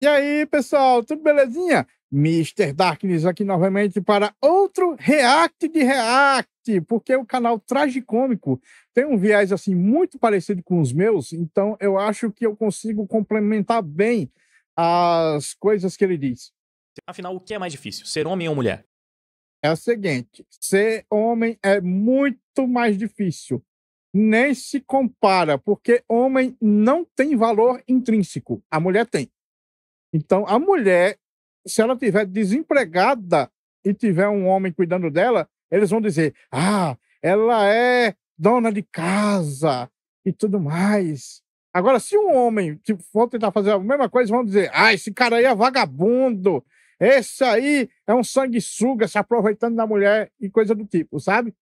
E aí, pessoal, tudo belezinha? Mister Darkness aqui novamente para outro React de React, porque o canal Tragicômico tem um viés assim muito parecido com os meus, então eu acho que eu consigo complementar bem as coisas que ele diz. Afinal, o que é mais difícil, ser homem ou mulher? É o seguinte, ser homem é muito mais difícil. Nem se compara, porque homem não tem valor intrínseco, a mulher tem. Então, a mulher, se ela tiver desempregada e tiver um homem cuidando dela, eles vão dizer: "Ah, ela é dona de casa e tudo mais". Agora, se um homem tipo, for tentar fazer a mesma coisa, vão dizer: "Ah, esse cara aí é vagabundo. Esse aí é um sanguessuga se aproveitando da mulher", e coisa do tipo, sabe?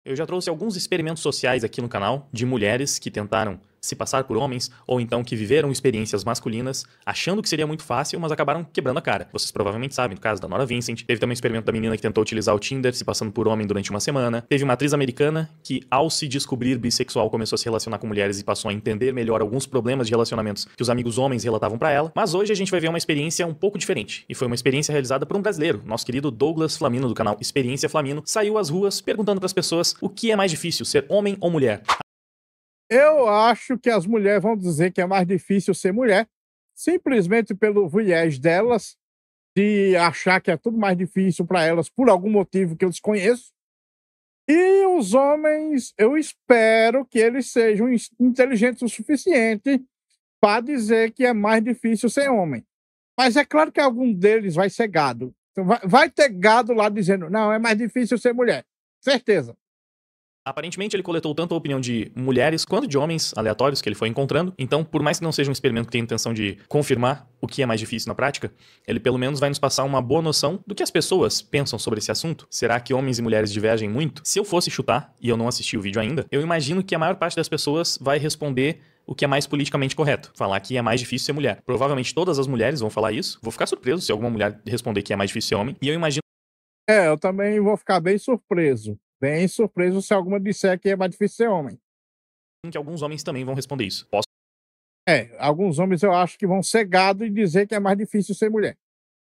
Eu já trouxe alguns experimentos sociais aqui no canal de mulheres que tentaram se passar por homens ou então que viveram experiências masculinas achando que seria muito fácil, mas acabaram quebrando a cara. Vocês provavelmente sabem, no caso da Nora Vincent, teve também um experimento da menina que tentou utilizar o Tinder se passando por homem durante uma semana, teve uma atriz americana que, ao se descobrir bissexual, começou a se relacionar com mulheres e passou a entender melhor alguns problemas de relacionamentos que os amigos homens relatavam pra ela, mas hoje a gente vai ver uma experiência um pouco diferente, e foi uma experiência realizada por um brasileiro, nosso querido Douglas Flamino do canal Experiência Flamino, saiu às ruas perguntando pras pessoas o que é mais difícil, ser homem ou mulher. Eu acho que as mulheres vão dizer que é mais difícil ser mulher, simplesmente pelo viés delas, de achar que é tudo mais difícil para elas por algum motivo que eu desconheço. E os homens, eu espero que eles sejam inteligentes o suficiente para dizer que é mais difícil ser homem. Mas é claro que algum deles vai ser gado. Então vai ter gado lá dizendo: não, é mais difícil ser mulher. Certeza. Aparentemente, ele coletou tanto a opinião de mulheres quanto de homens aleatórios que ele foi encontrando. Então, por mais que não seja um experimento que tenha intenção de confirmar o que é mais difícil na prática, ele pelo menos vai nos passar uma boa noção do que as pessoas pensam sobre esse assunto. Será que homens e mulheres divergem muito? Se eu fosse chutar, e eu não assisti o vídeo ainda, eu imagino que a maior parte das pessoas vai responder o que é mais politicamente correto. Falar que é mais difícil ser mulher. Provavelmente todas as mulheres vão falar isso. Vou ficar surpreso se alguma mulher responder que é mais difícil ser homem. E eu imagino Eu também vou ficar bem surpreso. Bem surpreso se alguma disser que é mais difícil ser homem. que alguns homens também vão responder isso. Posso Alguns homens eu acho que vão ser gado e dizer que é mais difícil ser mulher.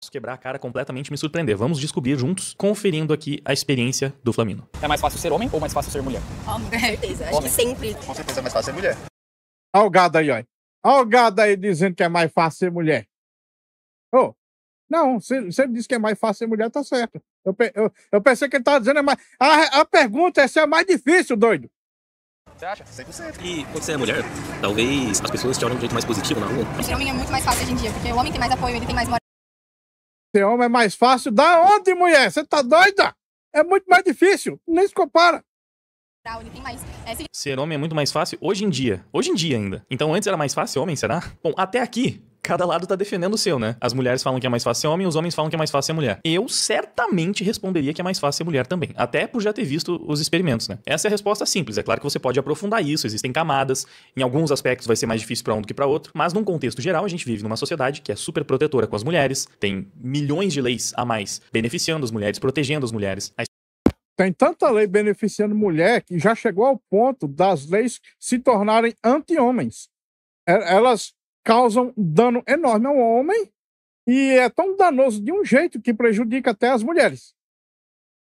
quebrar a cara completamente e me surpreender. Vamos descobrir juntos, conferindo aqui a experiência do Flamino. É mais fácil ser homem ou mais fácil ser mulher? Homem, com certeza. Acho que sempre. Com certeza é mais fácil ser mulher. Olha o gado aí, ó. Olha o gado aí dizendo que é mais fácil ser mulher. Ô, não, se ele disse que é mais fácil ser mulher, tá certo. Eu pensei que ele tava dizendo é mais. A pergunta é se é mais difícil, doido. Você acha? 100%. E quando você é mulher, talvez as pessoas te olhem de um jeito mais positivo na rua. Ser homem é muito mais fácil hoje em dia, porque o homem tem mais apoio, ele tem mais moral, Ser homem é mais fácil. Da onde, mulher? Você tá doida? É muito mais difícil. Nem se compara. ele tem mais. Ser homem é muito mais fácil hoje em dia. Hoje em dia ainda. Então antes era mais fácil ser homem, será? Bom, até aqui, cada lado tá defendendo o seu, né? As mulheres falam que é mais fácil ser homem, os homens falam que é mais fácil ser mulher. Eu certamente responderia que é mais fácil ser mulher também. Até por já ter visto os experimentos, né? Essa é a resposta simples. É claro que você pode aprofundar isso, existem camadas. Em alguns aspectos vai ser mais difícil pra um do que pra outro. Mas num contexto geral, a gente vive numa sociedade que é super protetora com as mulheres. Tem milhões de leis a mais beneficiando as mulheres, protegendo as mulheres. Tem tanta lei beneficiando mulher que já chegou ao ponto das leis se tornarem anti-homens. Elas causam dano enorme ao homem e é tão danoso de um jeito que prejudica até as mulheres.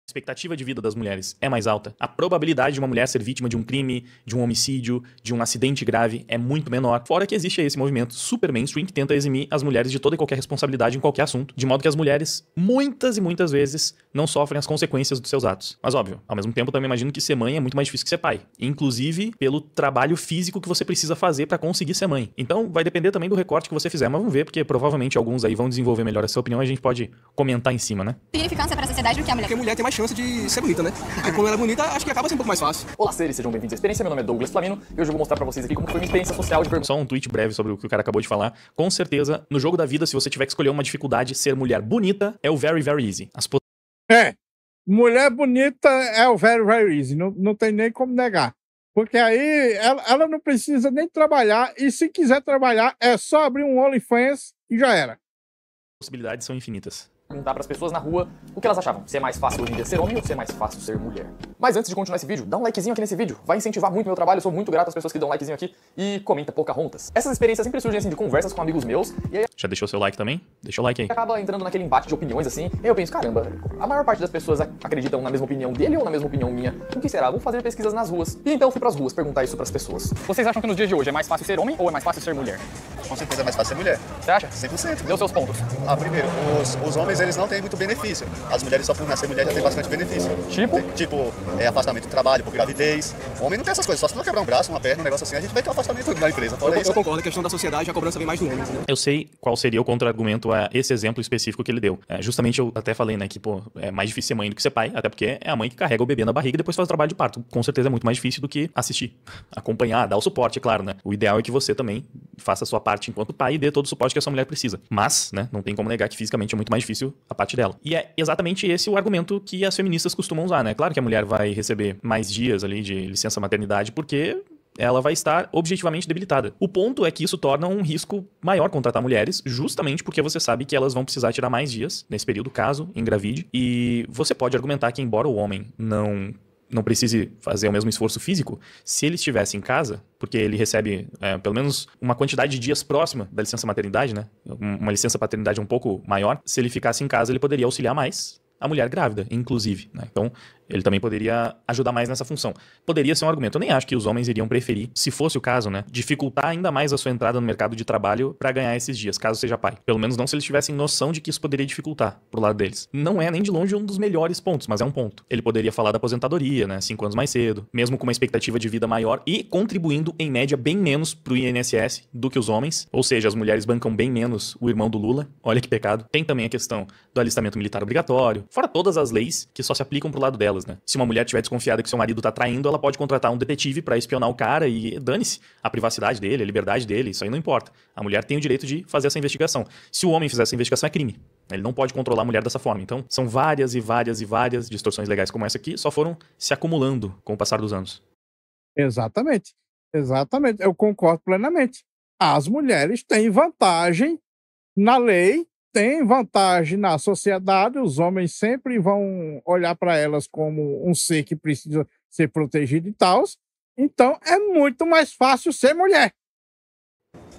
A expectativa de vida das mulheres é mais alta. A probabilidade de uma mulher ser vítima de um crime, de um homicídio, de um acidente grave é muito menor. Fora que existe esse movimento super mainstream que tenta eximir as mulheres de toda e qualquer responsabilidade em qualquer assunto, de modo que as mulheres, muitas e muitas vezes, não sofrem as consequências dos seus atos. Mas óbvio, ao mesmo tempo eu também imagino que ser mãe é muito mais difícil que ser pai. Inclusive pelo trabalho físico que você precisa fazer pra conseguir ser mãe. Então vai depender também do recorte que você fizer, mas vamos ver, porque provavelmente alguns aí vão desenvolver melhor essa opinião e a gente pode comentar em cima, né? Significância para a sociedade do que a mulher. Porque a mulher tem mais chance de ser bonita, né? Porque quando ela é bonita, acho que acaba sendo um pouco mais fácil. Olá, seres, sejam bem-vindos à experiência. Meu nome é Douglas Flamino e hoje eu vou mostrar pra vocês aqui como foi minha experiência social de perguntar. Só um tweet breve sobre o que o cara acabou de falar. Com certeza, no jogo da vida, se você tiver que escolher uma dificuldade, ser mulher bonita é o very, very easy. Mulher bonita é o very, very easy. Não tem nem como negar. Porque aí ela não precisa nem trabalhar e se quiser trabalhar é só abrir um OnlyFans e já era. Possibilidades são infinitas. Perguntar pras pessoas na rua o que elas achavam. Se é mais fácil hoje em dia ser homem ou se é mais fácil ser mulher. Mas antes de continuar esse vídeo, dá um likezinho aqui nesse vídeo. Vai incentivar muito meu trabalho, eu sou muito grato às pessoas que dão um likezinho aqui. E comenta Pocahontas. Essas experiências sempre surgem assim de conversas com amigos meus. E aí Já deixou seu like também? Deixa o like aí. acaba entrando naquele embate de opiniões assim. E aí eu penso, caramba, a maior parte das pessoas acreditam na mesma opinião dele ou na mesma opinião minha? O que será? Vou fazer pesquisas nas ruas. E então eu fui pras ruas perguntar isso pras pessoas. Vocês acham que nos dias de hoje é mais fácil ser homem ou é mais fácil ser mulher? Com certeza é mais fácil ser mulher. Você acha? 100%. Deu seus pontos. Primeiro, os homens eles não têm muito benefício. As mulheres só por nascer mulher já tem bastante benefício. Tipo, afastamento do trabalho por gravidez. O homem não tem essas coisas. Só se não quebrar um braço, uma perna, um negócio assim, a gente vai ter um afastamento da empresa. Fora isso. Eu concordo, a questão da sociedade, a cobrança vem mais do homem, entendeu? Eu sei qual seria o contra-argumento a esse exemplo específico que ele deu. Justamente eu até falei, né, que, pô, é mais difícil ser mãe do que ser pai, até porque é a mãe que carrega o bebê na barriga e depois faz o trabalho de parto. Com certeza é muito mais difícil do que assistir, acompanhar, dar o suporte, é claro, né? O ideal é que você também faça a sua parte enquanto pai e dê todo o suporte que a sua mulher precisa. Mas, né, não tem como negar que fisicamente é muito mais difícil a parte dela. E é exatamente esse o argumento que as feministas costumam usar, né? Claro que a mulher vai receber mais dias ali de licença maternidade porque ela vai estar objetivamente debilitada. O ponto é que isso torna um risco maior contratar mulheres, justamente porque você sabe que elas vão precisar tirar mais dias nesse período, caso engravide. E você pode argumentar que, embora o homem não precise fazer o mesmo esforço físico, se ele estivesse em casa, porque ele recebe pelo menos uma quantidade de dias próxima da licença maternidade, né? Uma licença paternidade um pouco maior, se ele ficasse em casa, ele poderia auxiliar mais a mulher grávida, inclusive, né? Então, ele também poderia ajudar mais nessa função. Poderia ser um argumento. Eu nem acho que os homens iriam preferir, se fosse o caso, né, dificultar ainda mais a sua entrada no mercado de trabalho para ganhar esses dias, caso seja pai. Pelo menos não se eles tivessem noção de que isso poderia dificultar pro lado deles. Não é nem de longe um dos melhores pontos, mas é um ponto. Ele poderia falar da aposentadoria, né, 5 anos mais cedo, mesmo com uma expectativa de vida maior e contribuindo, em média, bem menos pro INSS do que os homens. Ou seja, as mulheres bancam bem menos o irmão do Lula. Olha que pecado. Tem também a questão do alistamento militar obrigatório, fora todas as leis que só se aplicam pro lado delas, né? Se uma mulher estiver desconfiada que seu marido tá traindo, ela pode contratar um detetive pra espionar o cara e dane-se a privacidade dele, a liberdade dele, isso aí não importa. A mulher tem o direito de fazer essa investigação. Se o homem fizer essa investigação, é crime. Ele não pode controlar a mulher dessa forma. Então, são várias e várias e várias distorções legais como essa aqui, só foram se acumulando com o passar dos anos. Exatamente. Exatamente. Eu concordo plenamente. As mulheres têm vantagem na lei, têm vantagem na sociedade, os homens sempre vão olhar para elas como um ser que precisa ser protegido e tal. Então, é muito mais fácil ser mulher.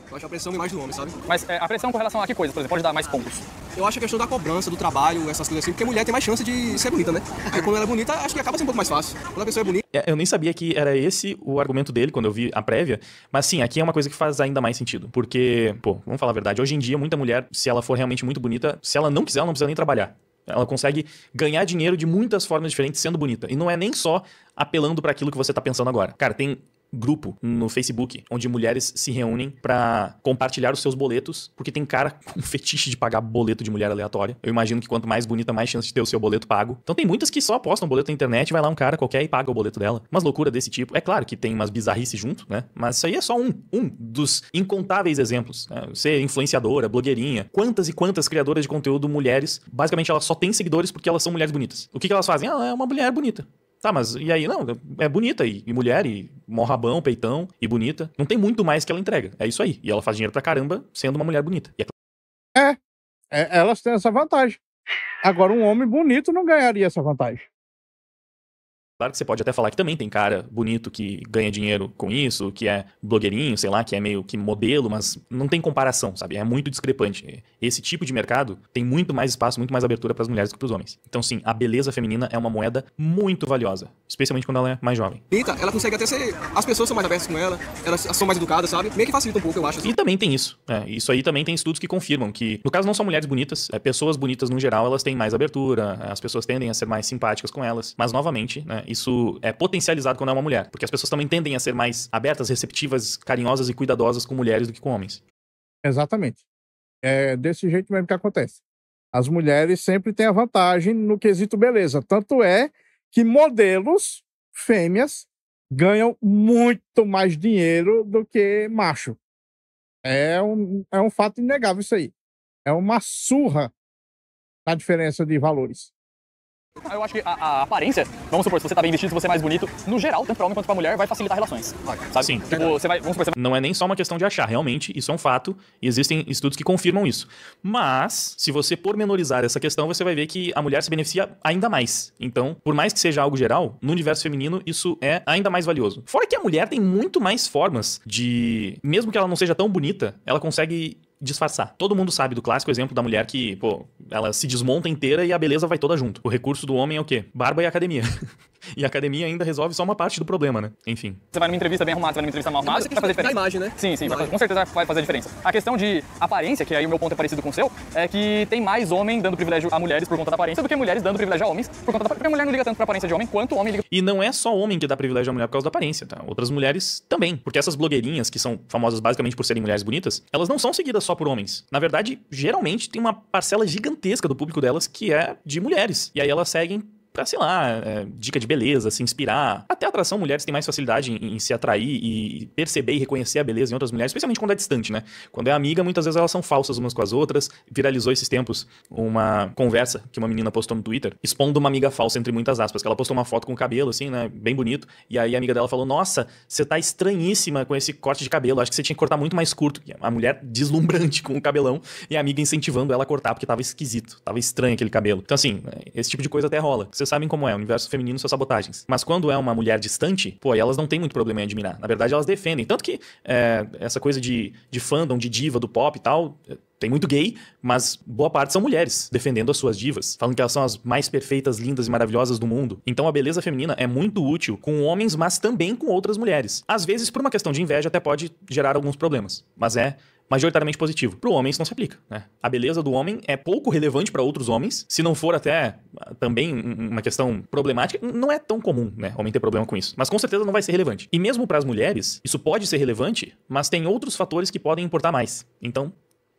Eu acho a pressão vem mais do homem, sabe? Mas a pressão com relação a que coisa, por exemplo, pode dar mais pontos. Eu acho a questão da cobrança, do trabalho, essas coisas assim, porque a mulher tem mais chance de ser bonita, né? Aí quando ela é bonita, acho que acaba sendo um pouco mais fácil. Quando a pessoa é bonita... Eu nem sabia que era esse o argumento dele quando eu vi a prévia, mas sim, aqui é uma coisa que faz ainda mais sentido, porque, pô, vamos falar a verdade, hoje em dia muita mulher, se ela for realmente muito bonita, se ela não quiser, ela não precisa nem trabalhar. Ela consegue ganhar dinheiro de muitas formas diferentes sendo bonita. E não é nem só apelando para aquilo que você tá pensando agora. Cara, tem grupo no Facebook onde mulheres se reúnem pra compartilhar os seus boletos, porque tem cara com fetiche de pagar boleto de mulher aleatória. Eu imagino que quanto mais bonita, mais chance de ter o seu boleto pago. Então tem muitas que só postam boleto na internet, vai lá um cara qualquer e paga o boleto dela. Umas loucuras desse tipo. É claro que tem umas bizarrices junto, né? Mas isso aí é só um dos incontáveis exemplos. Né? Você, influenciadora, blogueirinha, quantas e quantas criadoras de conteúdo mulheres, basicamente elas só têm seguidores porque elas são mulheres bonitas. O que elas fazem? Ela é uma mulher bonita. Tá, mas e aí? Não, é bonita e mulher, e mó rabão, peitão, e bonita. Não tem muito mais que ela entrega. É isso aí. E ela faz dinheiro pra caramba sendo uma mulher bonita. E Elas têm essa vantagem. Agora, um homem bonito não ganharia essa vantagem. claro que você pode até falar que também tem cara bonito que ganha dinheiro com isso, que é blogueirinho, sei lá, que é meio que modelo, mas não tem comparação, sabe? É muito discrepante. Esse tipo de mercado tem muito mais espaço, muito mais abertura para as mulheres do que para os homens. Então, sim, a beleza feminina é uma moeda muito valiosa, especialmente quando ela é mais jovem. Rita, ela consegue até ser... As pessoas são mais abertas com ela, elas são mais educadas, sabe? Meio que facilita um pouco, eu acho. Assim. E também tem isso. Isso aí também tem estudos que confirmam que, no caso, não são mulheres bonitas, pessoas bonitas no geral, elas têm mais abertura, as pessoas tendem a ser mais simpáticas com elas, mas, novamente, né, isso é potencializado quando é uma mulher, porque as pessoas também tendem a ser mais abertas, receptivas, carinhosas e cuidadosas com mulheres do que com homens. Exatamente. É desse jeito mesmo que acontece. As mulheres sempre têm a vantagem no quesito beleza. Tanto é que modelos fêmeas ganham muito mais dinheiro do que macho. É um fato inegável isso aí. É uma surra na diferença de valores. Eu acho que a aparência, vamos supor, se você tá bem vestido, se você é mais bonito, no geral, tanto pra homem quanto pra mulher, vai facilitar relações. Sabe? Sim. Tipo, você vai, vamos supor, Não é nem só uma questão de achar, realmente, isso é um fato, e existem estudos que confirmam isso. Mas, se você pormenorizar essa questão, você vai ver que a mulher se beneficia ainda mais. Então, por mais que seja algo geral, no universo feminino, isso é ainda mais valioso. Fora que a mulher tem muito mais formas de... Mesmo que ela não seja tão bonita, ela consegue disfarçar. Todo mundo sabe do clássico exemplo da mulher que, pô, ela se desmonta inteira e a beleza vai toda junto. O recurso do homem é o quê? Barba e academia. E a academia ainda resolve só uma parte do problema, né? Enfim. Você vai numa entrevista bem arrumada, você vai numa entrevista mal arrumada, vai fazer diferença. Da imagem, né? Sim, com certeza vai fazer a diferença. A questão de aparência, que aí o meu ponto é parecido com o seu, é que tem mais homem dando privilégio a mulheres por conta da aparência do que mulheres dando privilégio a homens por conta da aparência. Porque a mulher não liga tanto pra aparência de homem quanto o homem liga. E não é só homem que dá privilégio à mulher por causa da aparência, tá? Outras mulheres também. Porque essas blogueirinhas, que são famosas basicamente por serem mulheres bonitas, elas não são seguidas só por homens. Na verdade, geralmente tem uma parcela gigantesca do público delas que é de mulheres. E aí elas seguem pra, sei lá, dica de beleza, se inspirar. Até a atração, mulheres têm mais facilidade em se atrair e perceber e reconhecer a beleza em outras mulheres, especialmente quando é distante, né? Quando é amiga, muitas vezes elas são falsas umas com as outras. Viralizou esses tempos uma conversa que uma menina postou no Twitter, expondo uma amiga falsa, entre muitas aspas, que ela postou uma foto com o cabelo, assim, né, bem bonito, e aí a amiga dela falou, nossa, você tá estranhíssima com esse corte de cabelo, acho que você tinha que cortar muito mais curto. E a mulher deslumbrante com o cabelão, e a amiga incentivando ela a cortar, porque tava esquisito, tava estranho aquele cabelo. Então, assim, esse tipo de coisa até rola. Vocês sabem como é, o universo feminino, suas sabotagens. Mas quando é uma mulher distante, pô, elas não têm muito problema em admirar. Na verdade, elas defendem. Tanto que essa coisa de fandom, de diva, do pop e tal, tem muito gay, mas boa parte são mulheres defendendo as suas divas, falando que elas são as mais perfeitas, lindas e maravilhosas do mundo. Então a beleza feminina é muito útil com homens, mas também com outras mulheres. Às vezes, por uma questão de inveja, até pode gerar alguns problemas, mas é majoritariamente positivo. Pro homem isso não se aplica, né? A beleza do homem é pouco relevante para outros homens, se não for até também uma questão problemática, não é tão comum, né? Homem ter problema com isso, mas com certeza não vai ser relevante. E mesmo para as mulheres, isso pode ser relevante, mas tem outros fatores que podem importar mais. Então,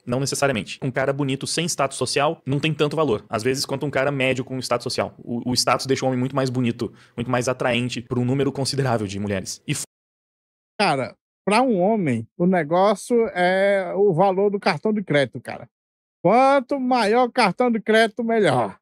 não necessariamente. Um cara bonito sem status social não tem tanto valor. Às vezes, quanto um cara médio com status social. O status deixa o homem muito mais bonito, muito mais atraente por um número considerável de mulheres. E Cara, para um homem, o negócio é o valor do cartão de crédito, cara. Quanto maior o cartão de crédito, melhor.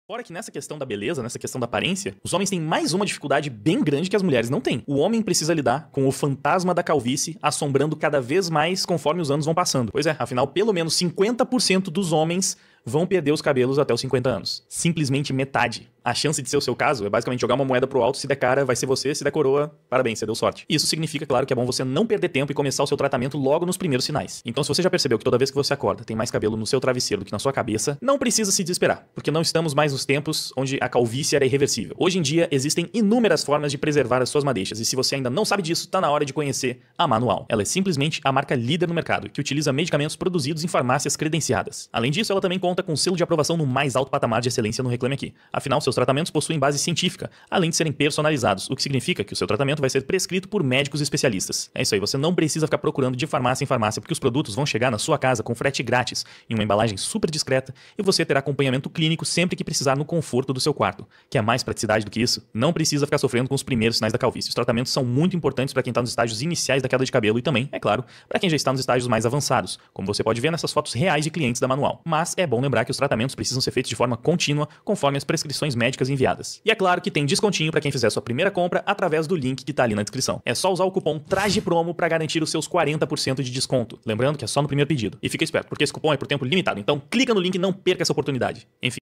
fora que nessa questão da beleza, nessa questão da aparência, os homens têm mais uma dificuldade bem grande que as mulheres não têm. O homem precisa lidar com o fantasma da calvície assombrando cada vez mais conforme os anos vão passando. Pois é, afinal, pelo menos 50% dos homens vão perder os cabelos até os 50 anos. Simplesmente metade. A chance de ser o seu caso é basicamente jogar uma moeda pro alto, se der cara, vai ser você, se der coroa, parabéns, você deu sorte. Isso significa, claro, que é bom você não perder tempo e começar o seu tratamento logo nos primeiros sinais. Então, se você já percebeu que toda vez que você acorda tem mais cabelo no seu travesseiro do que na sua cabeça, não precisa se desesperar, porque não estamos mais nos tempos onde a calvície era irreversível. Hoje em dia, existem inúmeras formas de preservar as suas madeixas, e se você ainda não sabe disso, tá na hora de conhecer a Manual. Ela é simplesmente a marca líder no mercado, que utiliza medicamentos produzidos em farmácias credenciadas. Além disso, ela também conta com selo de aprovação no mais alto patamar de excelência no Reclame Aqui. Afinal, seus tratamentos possuem base científica, além de serem personalizados, o que significa que o seu tratamento vai ser prescrito por médicos especialistas. É isso aí, você não precisa ficar procurando de farmácia em farmácia, porque os produtos vão chegar na sua casa com frete grátis, em uma embalagem super discreta, e você terá acompanhamento clínico sempre que precisar no conforto do seu quarto. Quer mais praticidade do que isso? Não precisa ficar sofrendo com os primeiros sinais da calvície. Os tratamentos são muito importantes para quem está nos estágios iniciais da queda de cabelo e também, é claro, para quem já está nos estágios mais avançados, como você pode ver nessas fotos reais de clientes da Manual. Mas é bom lembrar que os tratamentos precisam ser feitos de forma contínua, conforme as prescrições médicas enviadas. E é claro que tem descontinho para quem fizer sua primeira compra através do link que tá ali na descrição. É só usar o cupom TRAJEPROMO para garantir os seus 40% de desconto. Lembrando que é só no primeiro pedido. E fica esperto, porque esse cupom é por tempo limitado. Então clica no link e não perca essa oportunidade. Enfim.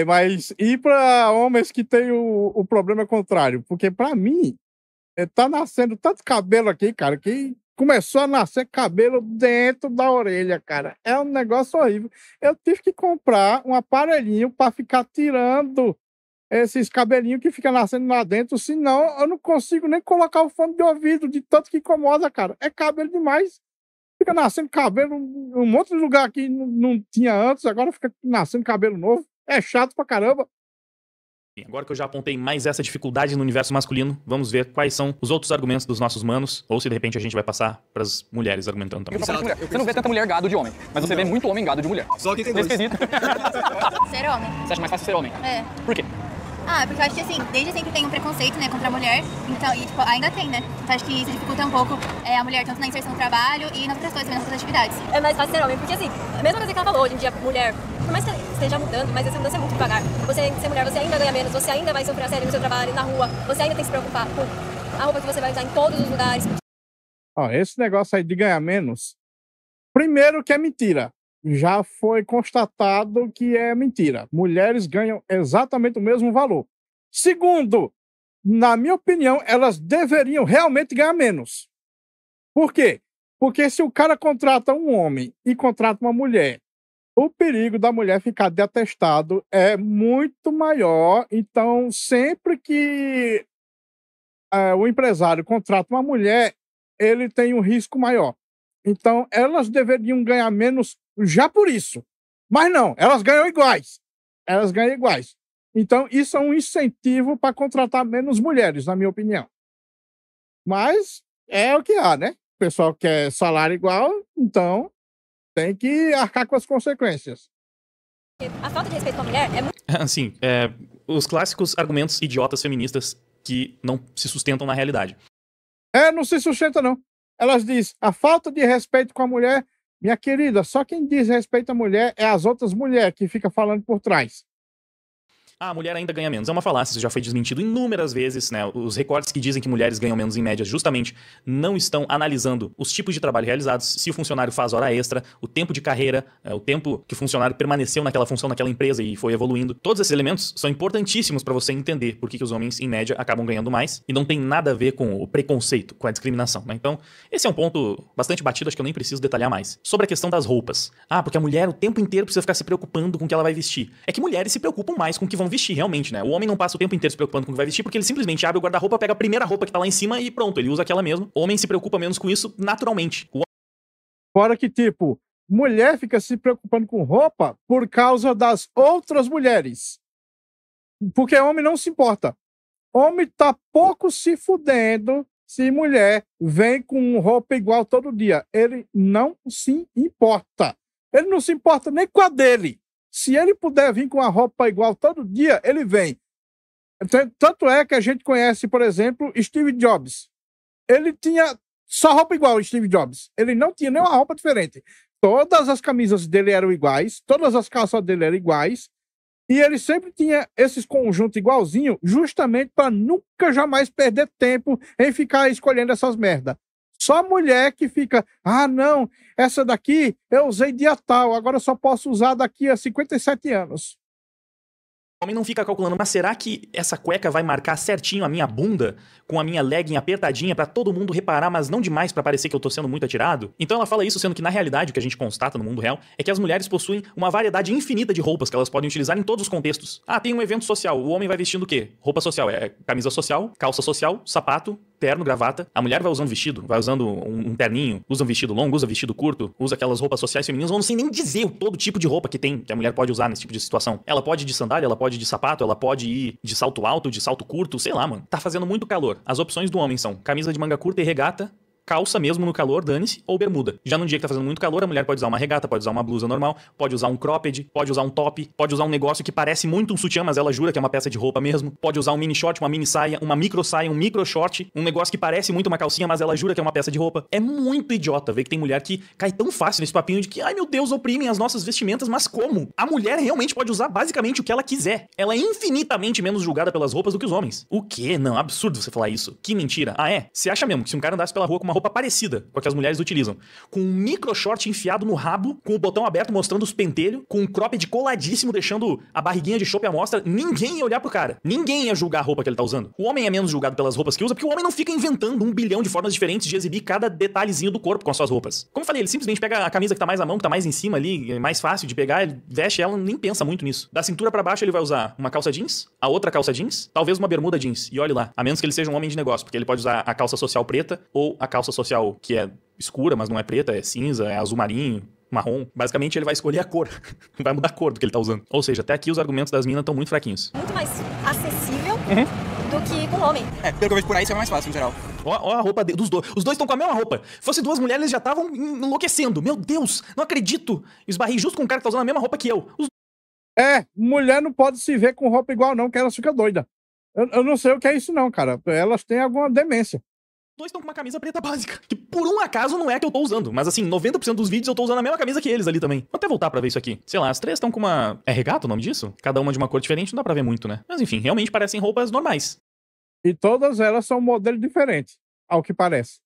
Mas e para homens que têm o problema contrário? Porque para mim, tá nascendo tanto cabelo aqui, cara, que começou a nascer cabelo dentro da orelha, cara. É um negócio horrível. Eu tive que comprar um aparelhinho para ficar tirando esses cabelinhos que ficam nascendo lá dentro, senão eu não consigo nem colocar o fone de ouvido de tanto que incomoda, cara. É cabelo demais. Fica nascendo cabelo em um monte de lugar que não tinha antes, agora fica nascendo cabelo novo. É chato pra caramba. Agora que eu já apontei mais essa dificuldade no universo masculino, vamos ver quais são os outros argumentos dos nossos manos, ou se de repente a gente vai passar pras mulheres argumentando também. Você não vê tanta mulher gado de homem, mas você vê muito homem gado de mulher. Só que tem Nesse dois. quesito. Ser homem. Você acha mais fácil ser homem? É. Por quê? Ah, porque eu acho que assim, desde sempre tem um preconceito, né, contra a mulher, então, e tipo, ainda tem, né? Então acho que isso dificulta um pouco a mulher, tanto na inserção no trabalho e nas outras coisas, nas outras atividades. É mais fácil ser homem, porque assim, a mesma coisa que ela falou, hoje em dia, mulher, por mais que esteja mudando, mas essa mudança é muito devagar. Você ser mulher, você ainda ganha menos, você ainda vai sofrer assédio no seu trabalho, na rua, você ainda tem que se preocupar com a roupa que você vai usar em todos os lugares. Ó, esse negócio aí de ganhar menos, primeiro que é mentira. Já foi constatado que é mentira. Mulheres ganham exatamente o mesmo valor. Segundo, na minha opinião, elas deveriam realmente ganhar menos. Por quê? Porque se o cara contrata um homem e contrata uma mulher, o perigo da mulher ficar de atestado é muito maior. Então, sempre que o empresário contrata uma mulher, ele tem um risco maior. Então, elas deveriam ganhar menos já por isso. Mas não, elas ganham iguais. Elas ganham iguais. Então, isso é um incentivo para contratar menos mulheres, na minha opinião. Mas é o que há, né? O pessoal quer salário igual, então tem que arcar com as consequências. A falta de respeito com a mulher é muito... Assim, os clássicos argumentos idiotas feministas que não se sustentam na realidade. Não se sustenta, não. Elas dizem, a falta de respeito com a mulher, minha querida, só quem diz respeito à mulher é as outras mulheres que ficam falando por trás. A mulher ainda ganha menos. É uma falácia, isso já foi desmentido inúmeras vezes, né? Os recortes que dizem que mulheres ganham menos em média justamente não estão analisando os tipos de trabalho realizados, se o funcionário faz hora extra, o tempo de carreira, o tempo que o funcionário permaneceu naquela função, naquela empresa e foi evoluindo. Todos esses elementos são importantíssimos para você entender por que os homens, em média, acabam ganhando mais e não tem nada a ver com o preconceito, com a discriminação, né? Então, esse é um ponto bastante batido, acho que eu nem preciso detalhar mais. Sobre a questão das roupas. Porque a mulher o tempo inteiro precisa ficar se preocupando com o que ela vai vestir. É que mulheres se preocupam mais com o que vão vestir, realmente, né? O homem não passa o tempo inteiro se preocupando com o que vai vestir, porque ele simplesmente abre o guarda-roupa, pega a primeira roupa que tá lá em cima e pronto, ele usa aquela mesmo. O homem se preocupa menos com isso naturalmente. Fora que, tipo, mulher fica se preocupando com roupa por causa das outras mulheres. Porque homem não se importa. Homem tá pouco se fudendo se mulher vem com roupa igual todo dia. Ele não se importa. Ele não se importa nem com a dele. Se ele puder vir com a roupa igual todo dia, ele vem. Tanto é que a gente conhece, por exemplo, Steve Jobs. Ele tinha só roupa igual, Steve Jobs. Ele não tinha nenhuma roupa diferente. Todas as camisas dele eram iguais, todas as calças dele eram iguais, e ele sempre tinha esses conjuntos igualzinhos, justamente para nunca jamais perder tempo em ficar escolhendo essas merda. Só mulher que fica, não, essa daqui eu usei dia tal, agora eu só posso usar daqui a 57 anos. O homem não fica calculando, mas será que essa cueca vai marcar certinho a minha bunda, com a minha legging apertadinha pra todo mundo reparar, mas não demais pra parecer que eu tô sendo muito atirado? Então ela fala isso, sendo que na realidade o que a gente constata no mundo real é que as mulheres possuem uma variedade infinita de roupas que elas podem utilizar em todos os contextos. Tem um evento social, o homem vai vestindo o quê? Roupa social, camisa social, calça social, sapato, terno, gravata. A mulher vai usando vestido, vai usando um terninho, usa um vestido longo, usa vestido curto, usa aquelas roupas sociais femininas, eu não sei nem dizer todo tipo de roupa que tem, que a mulher pode usar nesse tipo de situação. Ela pode ir de sandália, ela pode ir de sapato, ela pode ir de salto alto, de salto curto, sei lá, mano. Tá fazendo muito calor. As opções do homem são camisa de manga curta e regata, calça mesmo no calor, dane-se, ou bermuda. Já num dia que tá fazendo muito calor, a mulher pode usar uma regata, pode usar uma blusa normal, pode usar um cropped, pode usar um top, pode usar um negócio que parece muito um sutiã, mas ela jura que é uma peça de roupa mesmo, pode usar um mini short, uma mini saia, um micro short, um negócio que parece muito uma calcinha, mas ela jura que é uma peça de roupa. É muito idiota ver que tem mulher que cai tão fácil nesse papinho de que, ai meu Deus, oprimem as nossas vestimentas, mas como? A mulher realmente pode usar basicamente o que ela quiser. Ela é infinitamente menos julgada pelas roupas do que os homens. O quê? Não, absurdo você falar isso. Que mentira. Você acha mesmo que se um cara andasse pela rua com uma roupa parecida com a que as mulheres utilizam, com um micro short enfiado no rabo, com o botão aberto mostrando os pentelhos, com um cropped coladíssimo deixando a barriguinha de chope à mostra, ninguém ia olhar pro cara. Ninguém ia julgar a roupa que ele tá usando. O homem é menos julgado pelas roupas que usa porque o homem não fica inventando 1 bilhão de formas diferentes de exibir cada detalhezinho do corpo com as suas roupas. Como eu falei, ele simplesmente pega a camisa que tá mais à mão, que tá mais em cima ali, é mais fácil de pegar, ele veste ela, nem pensa muito nisso. Da cintura pra baixo ele vai usar uma calça jeans, a outra calça jeans, talvez uma bermuda jeans. E olhe lá, a menos que ele seja um homem de negócio, porque ele pode usar a calça social preta ou a calça social que é escura, mas não é preta, é cinza, é azul marinho, marrom. Basicamente ele vai escolher a cor. Vai mudar a cor do que ele tá usando. Ou seja, até aqui os argumentos das minas estão muito fraquinhos. Muito mais acessível do que com homem. Pelo que eu vejo por aí, isso é mais fácil, no geral. Ó a roupa dos dois. Os dois estão com a mesma roupa. Se fosse duas mulheres, eles já estavam enlouquecendo. Meu Deus, não acredito. Esbarrei justo com um cara que tá usando a mesma roupa que eu. Mulher não pode se ver com roupa igual não, que elas ficam doidas. Eu não sei o que é isso não, cara. Elas têm alguma demência. Dois estão com uma camisa preta básica, que por um acaso não é a que eu tô usando, mas assim, 90% dos vídeos eu tô usando a mesma camisa que eles ali também. Vou até voltar pra ver isso aqui. Sei lá, as três estão com uma... É regata o nome disso? Cada uma de uma cor diferente, não dá pra ver muito, né? Mas enfim, realmente parecem roupas normais. E todas elas são modelos diferentes, ao que parece.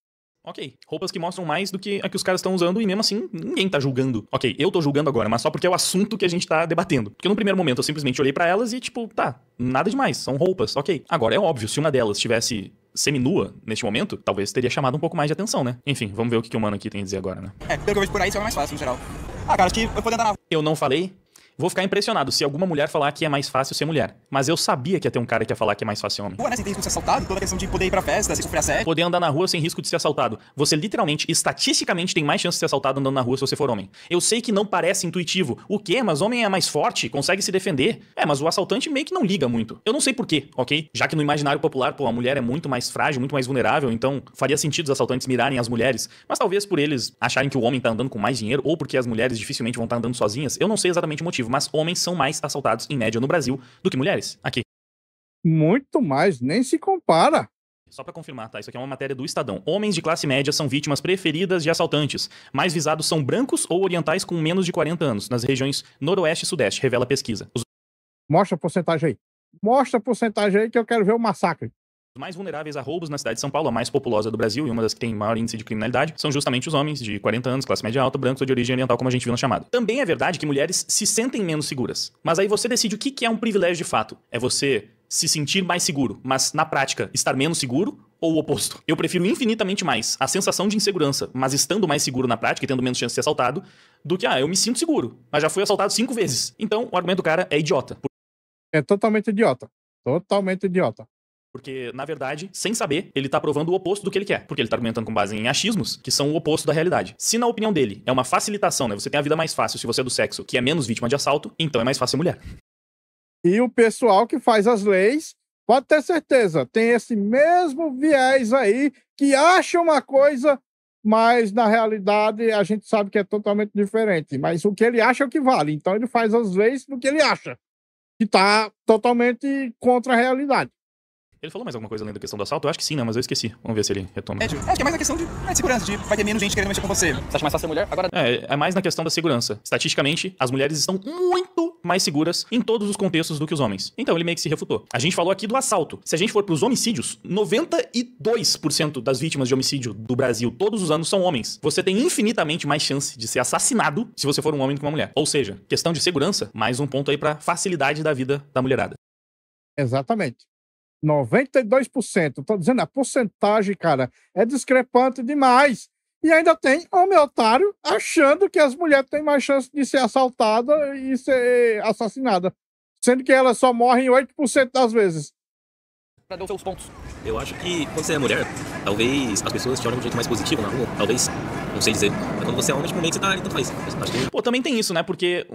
Ok, roupas que mostram mais do que a que os caras estão usando e mesmo assim, ninguém tá julgando. Ok, eu tô julgando agora, mas só porque é o assunto que a gente tá debatendo. Porque no primeiro momento eu simplesmente olhei pra elas e tipo, tá, nada demais, são roupas, ok. Agora é óbvio, se uma delas tivesse seminua neste momento, talvez teria chamado um pouco mais de atenção, né? Enfim, vamos ver o que o mano aqui tem a dizer agora, né? Pelo que eu vejo por aí, isso é mais fácil, no geral. Cara, acho que eu poder andar na... Eu não falei... Vou ficar impressionado se alguma mulher falar que é mais fácil ser mulher. Mas eu sabia que ia ter um cara que ia falar que é mais fácil homem. Rua, né? Sem ter risco de ser assaltado, toda a questão de poder ir pra festa, sem sofrer assédio. Poder andar na rua sem risco de ser assaltado. Você literalmente, estatisticamente, tem mais chance de ser assaltado andando na rua se você for homem. Eu sei que não parece intuitivo. O quê? Mas homem é mais forte, consegue se defender. Mas o assaltante meio que não liga muito. Eu não sei por quê, ok? Já que no imaginário popular, pô, a mulher é muito mais frágil, muito mais vulnerável, então faria sentido os assaltantes mirarem as mulheres. Mas talvez por eles acharem que o homem tá andando com mais dinheiro, ou porque as mulheres dificilmente vão estar andando sozinhas. Eu não sei exatamente o motivo, mas homens são mais assaltados em média no Brasil do que mulheres. Aqui. Muito mais, nem se compara. Só pra confirmar, tá? Isso aqui é uma matéria do Estadão. Homens de classe média são vítimas preferidas de assaltantes. Mais visados são brancos ou orientais com menos de 40 anos, nas regiões noroeste e sudeste, revela a pesquisa. Mostra a porcentagem aí. Mostra a porcentagem aí que eu quero ver o massacre. Os mais vulneráveis a roubos na cidade de São Paulo, a mais populosa do Brasil e uma das que tem maior índice de criminalidade, são justamente os homens de 40 anos, classe média alta, brancos ou de origem oriental, como a gente viu na chamada. Também é verdade que mulheres se sentem menos seguras. Mas aí você decide o que é um privilégio de fato. É você se sentir mais seguro, mas na prática estar menos seguro, ou o oposto. Eu prefiro infinitamente mais a sensação de insegurança, mas estando mais seguro na prática e tendo menos chance de ser assaltado, do que, eu me sinto seguro, mas já fui assaltado 5 vezes. Então, o argumento do cara é idiota. É totalmente idiota. Totalmente idiota. Porque, na verdade, sem saber, ele tá provando o oposto do que ele quer. Porque ele tá argumentando com base em achismos, que são o oposto da realidade. Se na opinião dele é uma facilitação, né? Você tem a vida mais fácil se você é do sexo que é menos vítima de assalto, então é mais fácil ser mulher. E o pessoal que faz as leis, pode ter certeza, tem esse mesmo viés aí, que acha uma coisa, mas na realidade a gente sabe que é totalmente diferente. Mas o que ele acha é o que vale. Então ele faz as leis do que ele acha, que tá totalmente contra a realidade. Ele falou mais alguma coisa além da questão do assalto? Eu acho que sim, né? Mas eu esqueci. Vamos ver se ele retoma. Acho que é mais a questão de segurança, de vai ter menos gente querendo mexer com você. Você acha mais fácil ser mulher? Agora... É mais na questão da segurança. Estatisticamente, as mulheres estão muito mais seguras em todos os contextos do que os homens. Então ele meio que se refutou. A gente falou aqui do assalto. Se a gente for pros homicídios, 92% das vítimas de homicídio do Brasil todos os anos são homens. Você tem infinitamente mais chance de ser assassinado se você for um homem do que uma mulher. Ou seja, questão de segurança, mais um ponto aí pra facilidade da vida da mulherada. Exatamente. 92%. Tô dizendo, a porcentagem, cara, é discrepante demais. E ainda tem homem otário achando que as mulheres têm mais chance de ser assaltada e ser assassinada. Sendo que elas só morrem 8% das vezes. Pra dar os seus pontos. Eu acho que quando você é mulher, talvez as pessoas te olhem de um jeito mais positivo na rua. Talvez, não sei dizer. Mas quando você é homem, tipo, meio que você tá ali, tanto faz. Acho que... Pô, também tem isso, né? Porque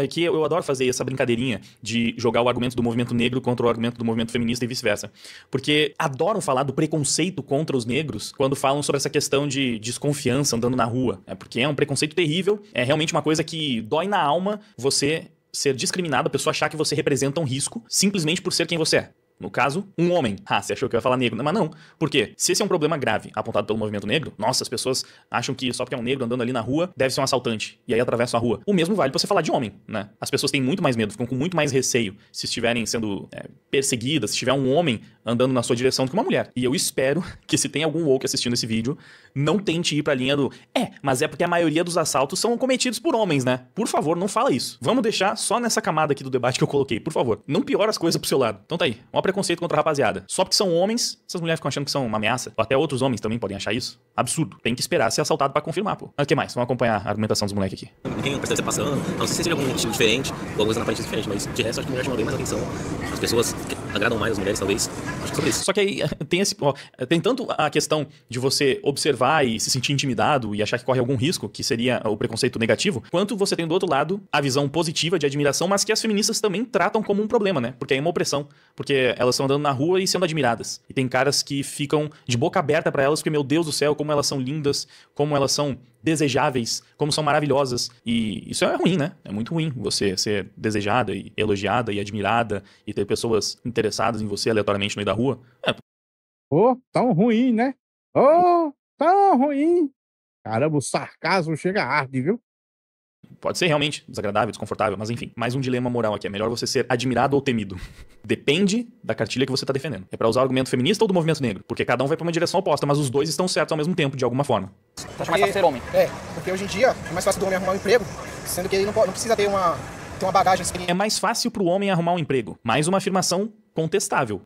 aqui eu adoro fazer essa brincadeirinha de jogar o argumento do movimento negro contra o argumento do movimento feminista e vice-versa. Porque adoram falar do preconceito contra os negros quando falam sobre essa questão de desconfiança andando na rua. Porque é um preconceito terrível, é realmente uma coisa que dói na alma você ser discriminado, a pessoa achar que você representa um risco simplesmente por ser quem você é. No caso, um homem. Você achou que eu ia falar negro. Mas não. Por quê? Se esse é um problema grave apontado pelo movimento negro, nossa, as pessoas acham que só porque é um negro andando ali na rua, deve ser um assaltante. E aí atravessa a rua. O mesmo vale pra você falar de homem, né? As pessoas têm muito mais medo, ficam com muito mais receio se estiverem sendo perseguidas, se tiver um homem andando na sua direção do que uma mulher. E eu espero que se tem algum woke assistindo esse vídeo, não tente ir pra linha do mas é porque a maioria dos assaltos são cometidos por homens, né? Por favor, não fala isso. Vamos deixar só nessa camada aqui do debate que eu coloquei, por favor. Não piora as coisas pro seu lado. Então tá aí. Preconceito contra a rapaziada. Só porque são homens, essas mulheres ficam achando que são uma ameaça. Ou até outros homens também podem achar isso. Absurdo. Tem que esperar ser assaltado pra confirmar, pô. Mas o que mais? Vamos acompanhar a argumentação dos moleques aqui. Ninguém percebe você passando. Não sei se seja algum estilo diferente, ou alguma coisa na aparência diferente, mas de resto acho que mulher chama bem mais atenção. As pessoas agradam mais as mulheres, talvez. Acho que é sobre isso. Só que aí tem tem tanto a questão de você observar e se sentir intimidado e achar que corre algum risco, que seria o preconceito negativo, quanto você tem do outro lado a visão positiva de admiração, mas que as feministas também tratam como um problema, né? Porque é uma opressão. Porque elas estão andando na rua e sendo admiradas. E tem caras que ficam de boca aberta pra elas, porque, meu Deus do céu, como elas são lindas, como elas são desejáveis, como são maravilhosas. E isso é ruim, né? É muito ruim você ser desejada e elogiada e admirada e ter pessoas interessadas em você aleatoriamente no meio da rua. Ô, tão ruim, né? Ô, tão ruim. Caramba, o sarcasmo chega a arde, viu? Pode ser realmente desagradável, desconfortável, mas enfim, mais um dilema moral aqui. É melhor você ser admirado ou temido. Depende da cartilha que você tá defendendo. É pra usar o argumento feminista ou do movimento negro? Porque cada um vai pra uma direção oposta, mas os dois estão certos ao mesmo tempo, de alguma forma. Você acha mais fácil ser homem? Porque hoje em dia é mais fácil do homem arrumar um emprego, sendo que ele não precisa ter uma bagagem experiente. É mais fácil pro homem arrumar um emprego. Mais uma afirmação contestável.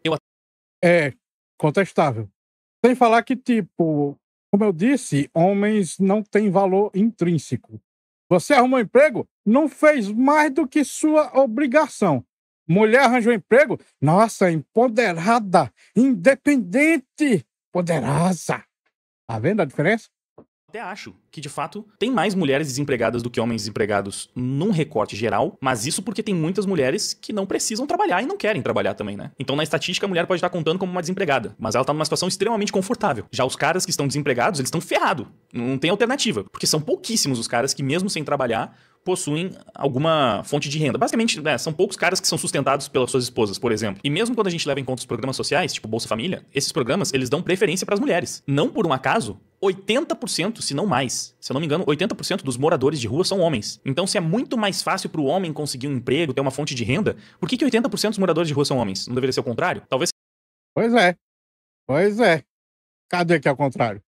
É, contestável. Sem falar que, tipo, como eu disse, homens não têm valor intrínseco. Você arrumou um emprego, não fez mais do que sua obrigação. Mulher arranjou um emprego, nossa, empoderada, independente, poderosa. Tá vendo a diferença? Até acho que, de fato, tem mais mulheres desempregadas do que homens desempregados num recorte geral, mas isso porque tem muitas mulheres que não precisam trabalhar e não querem trabalhar também, né? Então, na estatística, a mulher pode estar contando como uma desempregada, mas ela tá numa situação extremamente confortável. Já os caras que estão desempregados, eles estão ferrados. Não tem alternativa, porque são pouquíssimos os caras que, mesmo sem trabalhar, possuem alguma fonte de renda. Basicamente, né, são poucos caras que são sustentados pelas suas esposas, por exemplo. E mesmo quando a gente leva em conta os programas sociais, tipo Bolsa Família, esses programas, eles dão preferência para as mulheres. Não por um acaso, 80%, se não mais, se eu não me engano, 80% dos moradores de rua são homens. Então, se é muito mais fácil para o homem conseguir um emprego, ter uma fonte de renda, por que 80% dos moradores de rua são homens? Não deveria ser o contrário? Talvez... Pois é. Pois é. Cadê que é o contrário?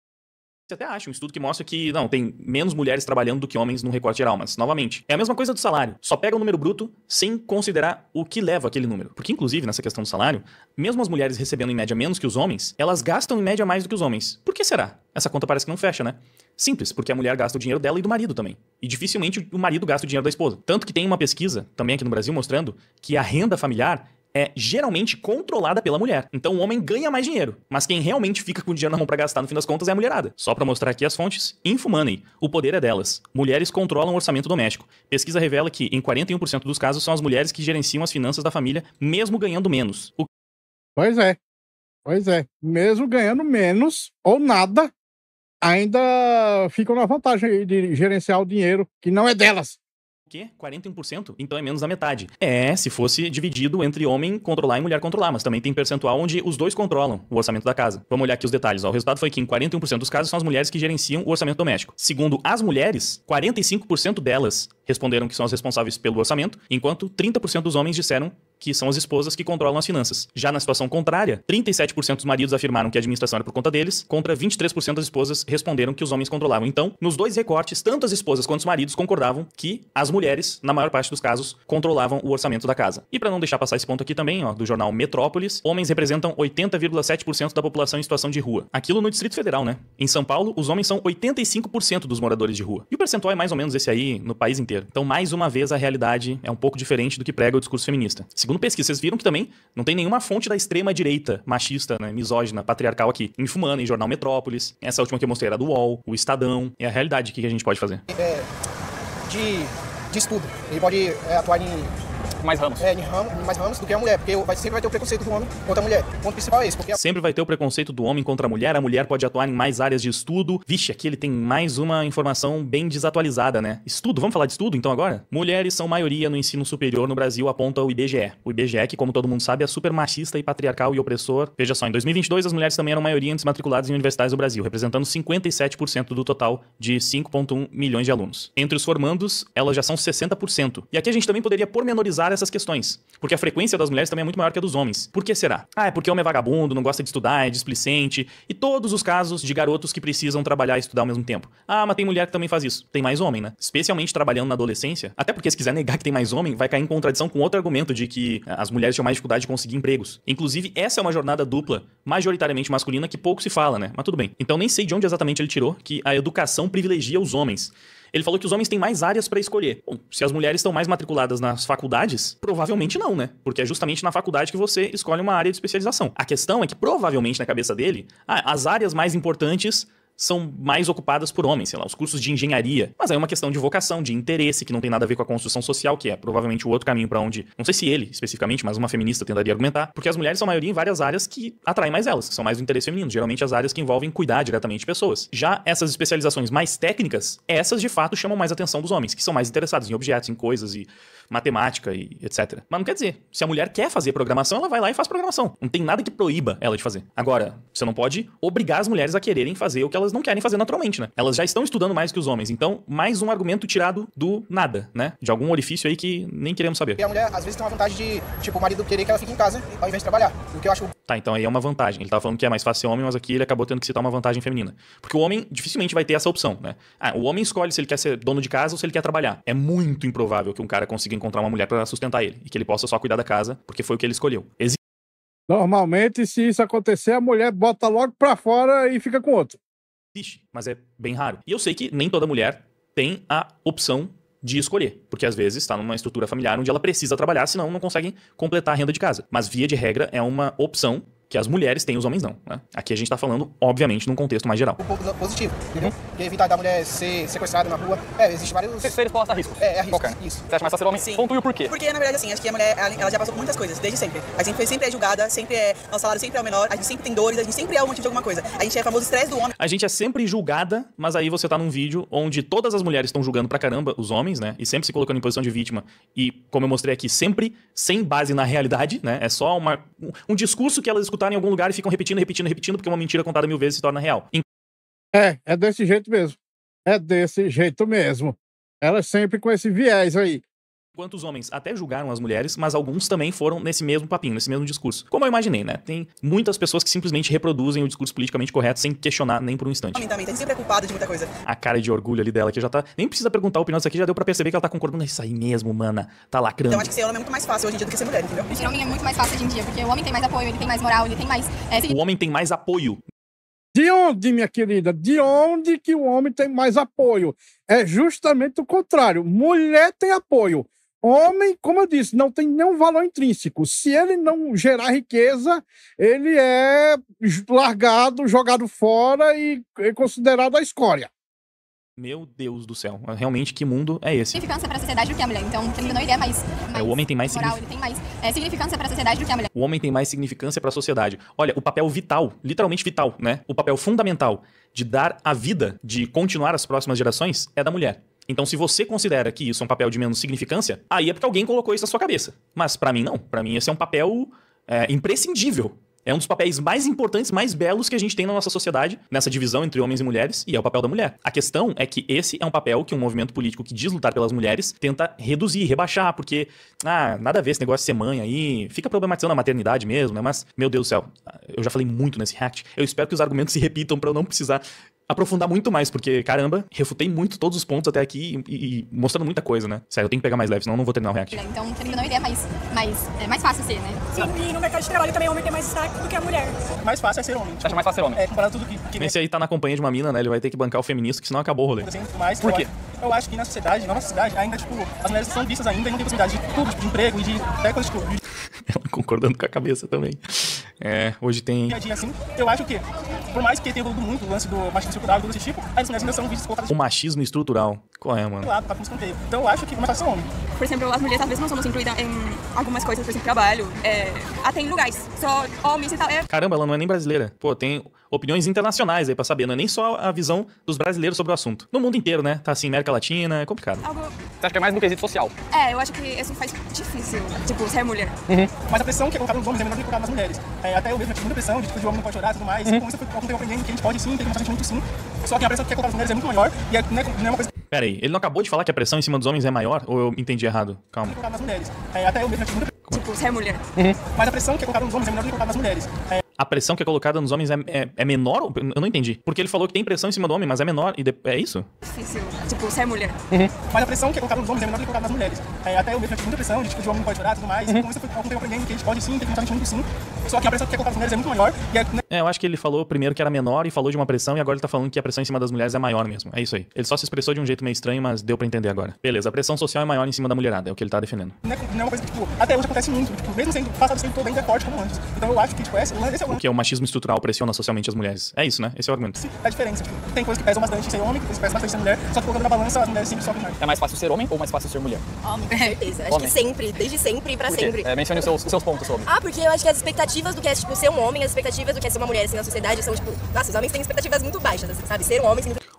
Você até acha um estudo que mostra que, não, tem menos mulheres trabalhando do que homens no recorte geral, mas, novamente, é a mesma coisa do salário. Só pega o número bruto sem considerar o que leva aquele número. Porque, inclusive, nessa questão do salário, mesmo as mulheres recebendo em média menos que os homens, elas gastam em média mais do que os homens. Por que será? Essa conta parece que não fecha, né? Simples, porque a mulher gasta o dinheiro dela e do marido também. E dificilmente o marido gasta o dinheiro da esposa. Tanto que tem uma pesquisa, também aqui no Brasil, mostrando que a renda familiar é geralmente controlada pela mulher. Então o homem ganha mais dinheiro, mas quem realmente fica com o dinheiro na mão pra gastar no fim das contas é a mulherada. Só pra mostrar aqui as fontes, InfoMoney, o poder é delas. Mulheres controlam o orçamento doméstico. Pesquisa revela que em 41% dos casos são as mulheres que gerenciam as finanças da família, mesmo ganhando menos. Pois é. Pois é. Mesmo ganhando menos ou nada, ainda ficam na vantagem de gerenciar o dinheiro que não é delas. Quê? 41%? Então é menos da metade. É, se fosse dividido entre homem controlar e mulher controlar, mas também tem percentual onde os dois controlam o orçamento da casa. Vamos olhar aqui os detalhes. Ó. O resultado foi que em 41% dos casos são as mulheres que gerenciam o orçamento doméstico. Segundo as mulheres, 45% delas responderam que são as responsáveis pelo orçamento, enquanto 30% dos homens disseram que são as esposas que controlam as finanças. Já na situação contrária, 37% dos maridos afirmaram que a administração era por conta deles, contra 23% das esposas responderam que os homens controlavam. Então, nos dois recortes, tanto as esposas quanto os maridos concordavam que as mulheres, na maior parte dos casos, controlavam o orçamento da casa. E para não deixar passar esse ponto aqui também, ó, do jornal Metrópolis, homens representam 80,7% da população em situação de rua. Aquilo no Distrito Federal, né? Em São Paulo, os homens são 85% dos moradores de rua. E o percentual é mais ou menos esse aí no país inteiro. Então, mais uma vez, a realidade é um pouco diferente do que prega o discurso feminista. Segundo pesquisa, vocês viram que também não tem nenhuma fonte da extrema-direita, machista, né, misógina, patriarcal aqui. InfoMoney, Jornal Metrópolis, essa última que eu mostrei era do UOL, o Estadão. É a realidade. O que a gente pode fazer? De estudo. Ele pode atuar em mais ramos. Em mais ramos do que a mulher, porque sempre vai ter o preconceito do homem contra a mulher. O ponto principal é esse. Porque sempre vai ter o preconceito do homem contra a mulher pode atuar em mais áreas de estudo. Vixe, aqui ele tem mais uma informação bem desatualizada, né? Estudo, vamos falar de estudo então agora? Mulheres são maioria no ensino superior no Brasil, aponta o IBGE. O IBGE, que como todo mundo sabe, é super machista e patriarcal e opressor. Veja só, em 2022 as mulheres também eram maioria antes matriculadas em universidades do Brasil, representando 57% do total de 5,1 milhões de alunos. Entre os formandos, elas já são 60%. E aqui a gente também poderia pormenorizar essas questões, porque a frequência das mulheres também é muito maior que a dos homens. Por que será? É porque o homem é vagabundo, não gosta de estudar, é displicente, e todos os casos de garotos que precisam trabalhar e estudar ao mesmo tempo. Mas tem mulher que também faz isso. Tem mais homem, né? Especialmente trabalhando na adolescência, até porque se quiser negar que tem mais homem, vai cair em contradição com outro argumento de que as mulheres tinham mais dificuldade de conseguir empregos. Inclusive, essa é uma jornada dupla, majoritariamente masculina, que pouco se fala, né? Mas tudo bem. Então nem sei de onde exatamente ele tirou que a educação privilegia os homens. Ele falou que os homens têm mais áreas para escolher. Bom, se as mulheres estão mais matriculadas nas faculdades, provavelmente não, né? Porque é justamente na faculdade que você escolhe uma área de especialização. A questão é que provavelmente na cabeça dele, as áreas mais importantes são mais ocupadas por homens, sei lá, os cursos de engenharia. Mas aí é uma questão de vocação, de interesse, que não tem nada a ver com a construção social, que é provavelmente o outro caminho pra onde, não sei se ele especificamente, mas uma feminista tentaria argumentar, porque as mulheres são a maioria em várias áreas que atraem mais elas, que são mais do interesse feminino, geralmente as áreas que envolvem cuidar diretamente de pessoas. Já essas especializações mais técnicas, essas de fato chamam mais a atenção dos homens, que são mais interessados em objetos, em coisas e matemática e etc. Mas não quer dizer, se a mulher quer fazer programação, ela vai lá e faz programação. Não tem nada que proíba ela de fazer. Agora, você não pode obrigar as mulheres a quererem fazer o que elas não querem fazer naturalmente, né? Elas já estão estudando mais que os homens, então mais um argumento tirado do nada, né? De algum orifício aí que nem queremos saber. E a mulher, às vezes, tem uma vantagem de, tipo, o marido querer que ela fique em casa ao invés de trabalhar. O que eu acho... Tá, então aí é uma vantagem. Ele tava falando que é mais fácil ser homem, mas aqui ele acabou tendo que citar uma vantagem feminina. Porque o homem dificilmente vai ter essa opção, né? O homem escolhe se ele quer ser dono de casa ou se ele quer trabalhar. É muito improvável que um cara consiga encontrar uma mulher pra sustentar ele e que ele possa só cuidar da casa, porque foi o que ele escolheu. Normalmente, se isso acontecer, a mulher bota logo pra fora e fica com outro. Existe, mas é bem raro. E eu sei que nem toda mulher tem a opção de escolher, porque às vezes está numa estrutura familiar onde ela precisa trabalhar, senão não consegue completar a renda de casa. Mas via de regra é uma opção que as mulheres têm, os homens não, né? Aqui a gente tá falando, obviamente, num contexto mais geral. Um pouco positivo, entendeu? Porque evitar da mulher ser sequestrada na rua. Existe vários... Ser exposta a risco. A risco, qualquer. Isso. Você acha mais fácil ser homem? Sim. Pontue o porquê. Porque, na verdade, assim, acho que a mulher, ela já passou por muitas coisas, desde sempre. A gente sempre é julgada, sempre é... Nosso salário sempre é o menor, a gente sempre tem dores, a gente sempre é o motivo de alguma coisa. A gente é famoso estresse do homem. A gente é sempre julgada, mas aí você tá num vídeo onde todas as mulheres estão julgando pra caramba os homens, né? E sempre se colocando em posição de vítima. E, como eu mostrei aqui, sempre sem base na realidade, né? É só um discurso que elas escutaram em algum lugar e ficam repetindo, porque uma mentira contada 1000 vezes se torna real. É desse jeito mesmo. É desse jeito mesmo. Elas sempre com esse viés aí. Enquanto os homens até julgaram as mulheres, mas alguns também foram nesse mesmo papinho, nesse mesmo discurso. Como eu imaginei, né? Tem muitas pessoas que simplesmente reproduzem o discurso politicamente correto sem questionar nem por um instante. O homem também, a gente sempre é culpado de muita coisa. A cara de orgulho ali dela, que já tá... Nem precisa perguntar a opinião disso aqui, já deu pra perceber que ela tá concordando. É isso aí mesmo, mana. Tá lacrando. Então acho que ser homem é muito mais fácil hoje em dia do que ser mulher, entendeu? Ser homem é muito mais fácil hoje em dia, porque o homem tem mais apoio, ele tem mais moral, ele tem mais... O homem tem mais apoio. De onde, minha querida? De onde que o homem tem mais apoio? É justamente o contrário. Mulher tem apoio. Homem, como eu disse, não tem nenhum valor intrínseco. Se ele não gerar riqueza, ele é largado, jogado fora e é considerado a escória. Meu Deus do céu. Realmente, que mundo é esse? Significância para a sociedade do que a mulher. Então, querendo não, ele é mais o homem tem mais moral, ele tem mais significância para a sociedade do que a mulher. O homem tem mais significância para a sociedade. Olha, o papel vital, literalmente vital, né? O papel fundamental de dar a vida, de continuar as próximas gerações, é da mulher. Então, se você considera que isso é um papel de menos significância, aí é porque alguém colocou isso na sua cabeça. Mas pra mim, não. Pra mim, esse é um papel imprescindível. É um dos papéis mais importantes, mais belos que a gente tem na nossa sociedade, nessa divisão entre homens e mulheres, e é o papel da mulher. A questão é que esse é um papel que um movimento político que diz lutar pelas mulheres tenta reduzir, rebaixar, porque, nada a ver esse negócio de ser mãe aí, fica problematizando a maternidade mesmo, né? Mas, meu Deus do céu, eu já falei muito nesse react, eu espero que os argumentos se repitam pra eu não precisar aprofundar muito mais, porque, caramba, refutei muito todos os pontos até aqui e mostrando muita coisa, né? Sério, eu tenho que pegar mais leve, senão eu não vou terminar o react. Então, querendo não, ele é mais fácil ser, né? Sim, e no mercado de trabalho também o homem tem mais destaque do que a mulher. Mais fácil é ser homem. Você acha mais fácil ser homem? Comparado tudo que Esse aí tá na companhia de uma mina, né? Ele vai ter que bancar o feminista, que senão acabou o rolê. Mas por quê? Eu acho que na sociedade, na nossa sociedade, ainda, tipo, as mulheres são vistas ainda e não tem possibilidade de tudo, tipo, de emprego e de até coisas, tipo... Ela concordando com a cabeça também. Hoje tem... Dia a dia, assim, eu acho que, por mais que tenha evoluído muito o lance do machismo estrutural e tudo desse tipo, as mulheres ainda são vistas colocadas... O machismo estrutural. Qual é, mano? Claro, tá com escanteio. Então eu acho que é mais fácil ser homem. Por exemplo, as mulheres às vezes não somos incluídas em algumas coisas, por exemplo, trabalho, até em lugares, só homens e tal. Caramba, ela não é nem brasileira. Pô, tem opiniões internacionais aí pra saber, não é nem só a visão dos brasileiros sobre o assunto. No mundo inteiro, né? Tá assim, América Latina, é complicado. Você acha que é mais no quesito social? Eu acho que isso faz difícil, tipo, ser mulher. Mas a pressão que é colocada nos homens é menor do que colocada nas mulheres. Até eu mesmo tive muita pressão de tipo, de homem não pode chorar e tudo mais. E com isso eu fui aprendendo que a gente pode sim, tem que mostrar muito sim. Só que a pressão que é colocada nas mulheres é muito maior e não é uma coisa... Pera aí, ele não acabou de falar que a pressão em cima dos homens é maior? Ou eu entendi errado? Calma. Nas mulheres. Até eu mesmo tive muita... Tipo, ser mulher. Mas a pressão que é colocada nos homens é menor do que colocada nas mulheres. A pressão que é colocada nos homens é menor? Eu não entendi. Porque ele falou que tem pressão em cima do homem, mas é menor. É isso? Difícil, tipo, ser mulher. Mas a pressão que é colocada nos homens é menor do que colocada nas mulheres. Até eu mesmo tive muita pressão de tipo, de homem não pode chorar e tudo mais. E com isso eu fui aprendendo que a gente pode sim, tem que mostrar muito sim. Só que a pressão que é colocada nas mulheres é muito maior. Eu acho que ele falou primeiro que era menor e falou de uma pressão, e agora ele tá falando que a pressão em cima das mulheres é maior mesmo. É isso aí. Ele só se expressou de um jeito meio estranho, mas deu pra entender agora. Beleza, a pressão social é maior em cima da mulherada, é o que ele tá defendendo. Não é uma coisa que, tipo, até hoje acontece muito. Tipo, mesmo passado sendo todo ainda é forte como antes. Então eu acho que, tipo, esse é Porque o machismo estrutural pressiona socialmente as mulheres. É isso, né? Esse é o argumento. A diferença, tipo, tem coisas que pesam bastante ser homem, tem coisas que pesam bastante ser mulher, só que colocando na balança, as mulheres sempre sofrem mais. É mais fácil ser homem ou mais fácil ser mulher? Homem, com certeza. Acho que sempre, desde sempre pra sempre. Mencione os seus pontos sobre. Porque eu acho que as expectativas do que é, tipo, ser um homem, as expectativas do que é ser uma mulher, assim, na sociedade são, tipo... Nossa, os homens têm expectativas muito baixas, assim, sabe? Ser um homem significa...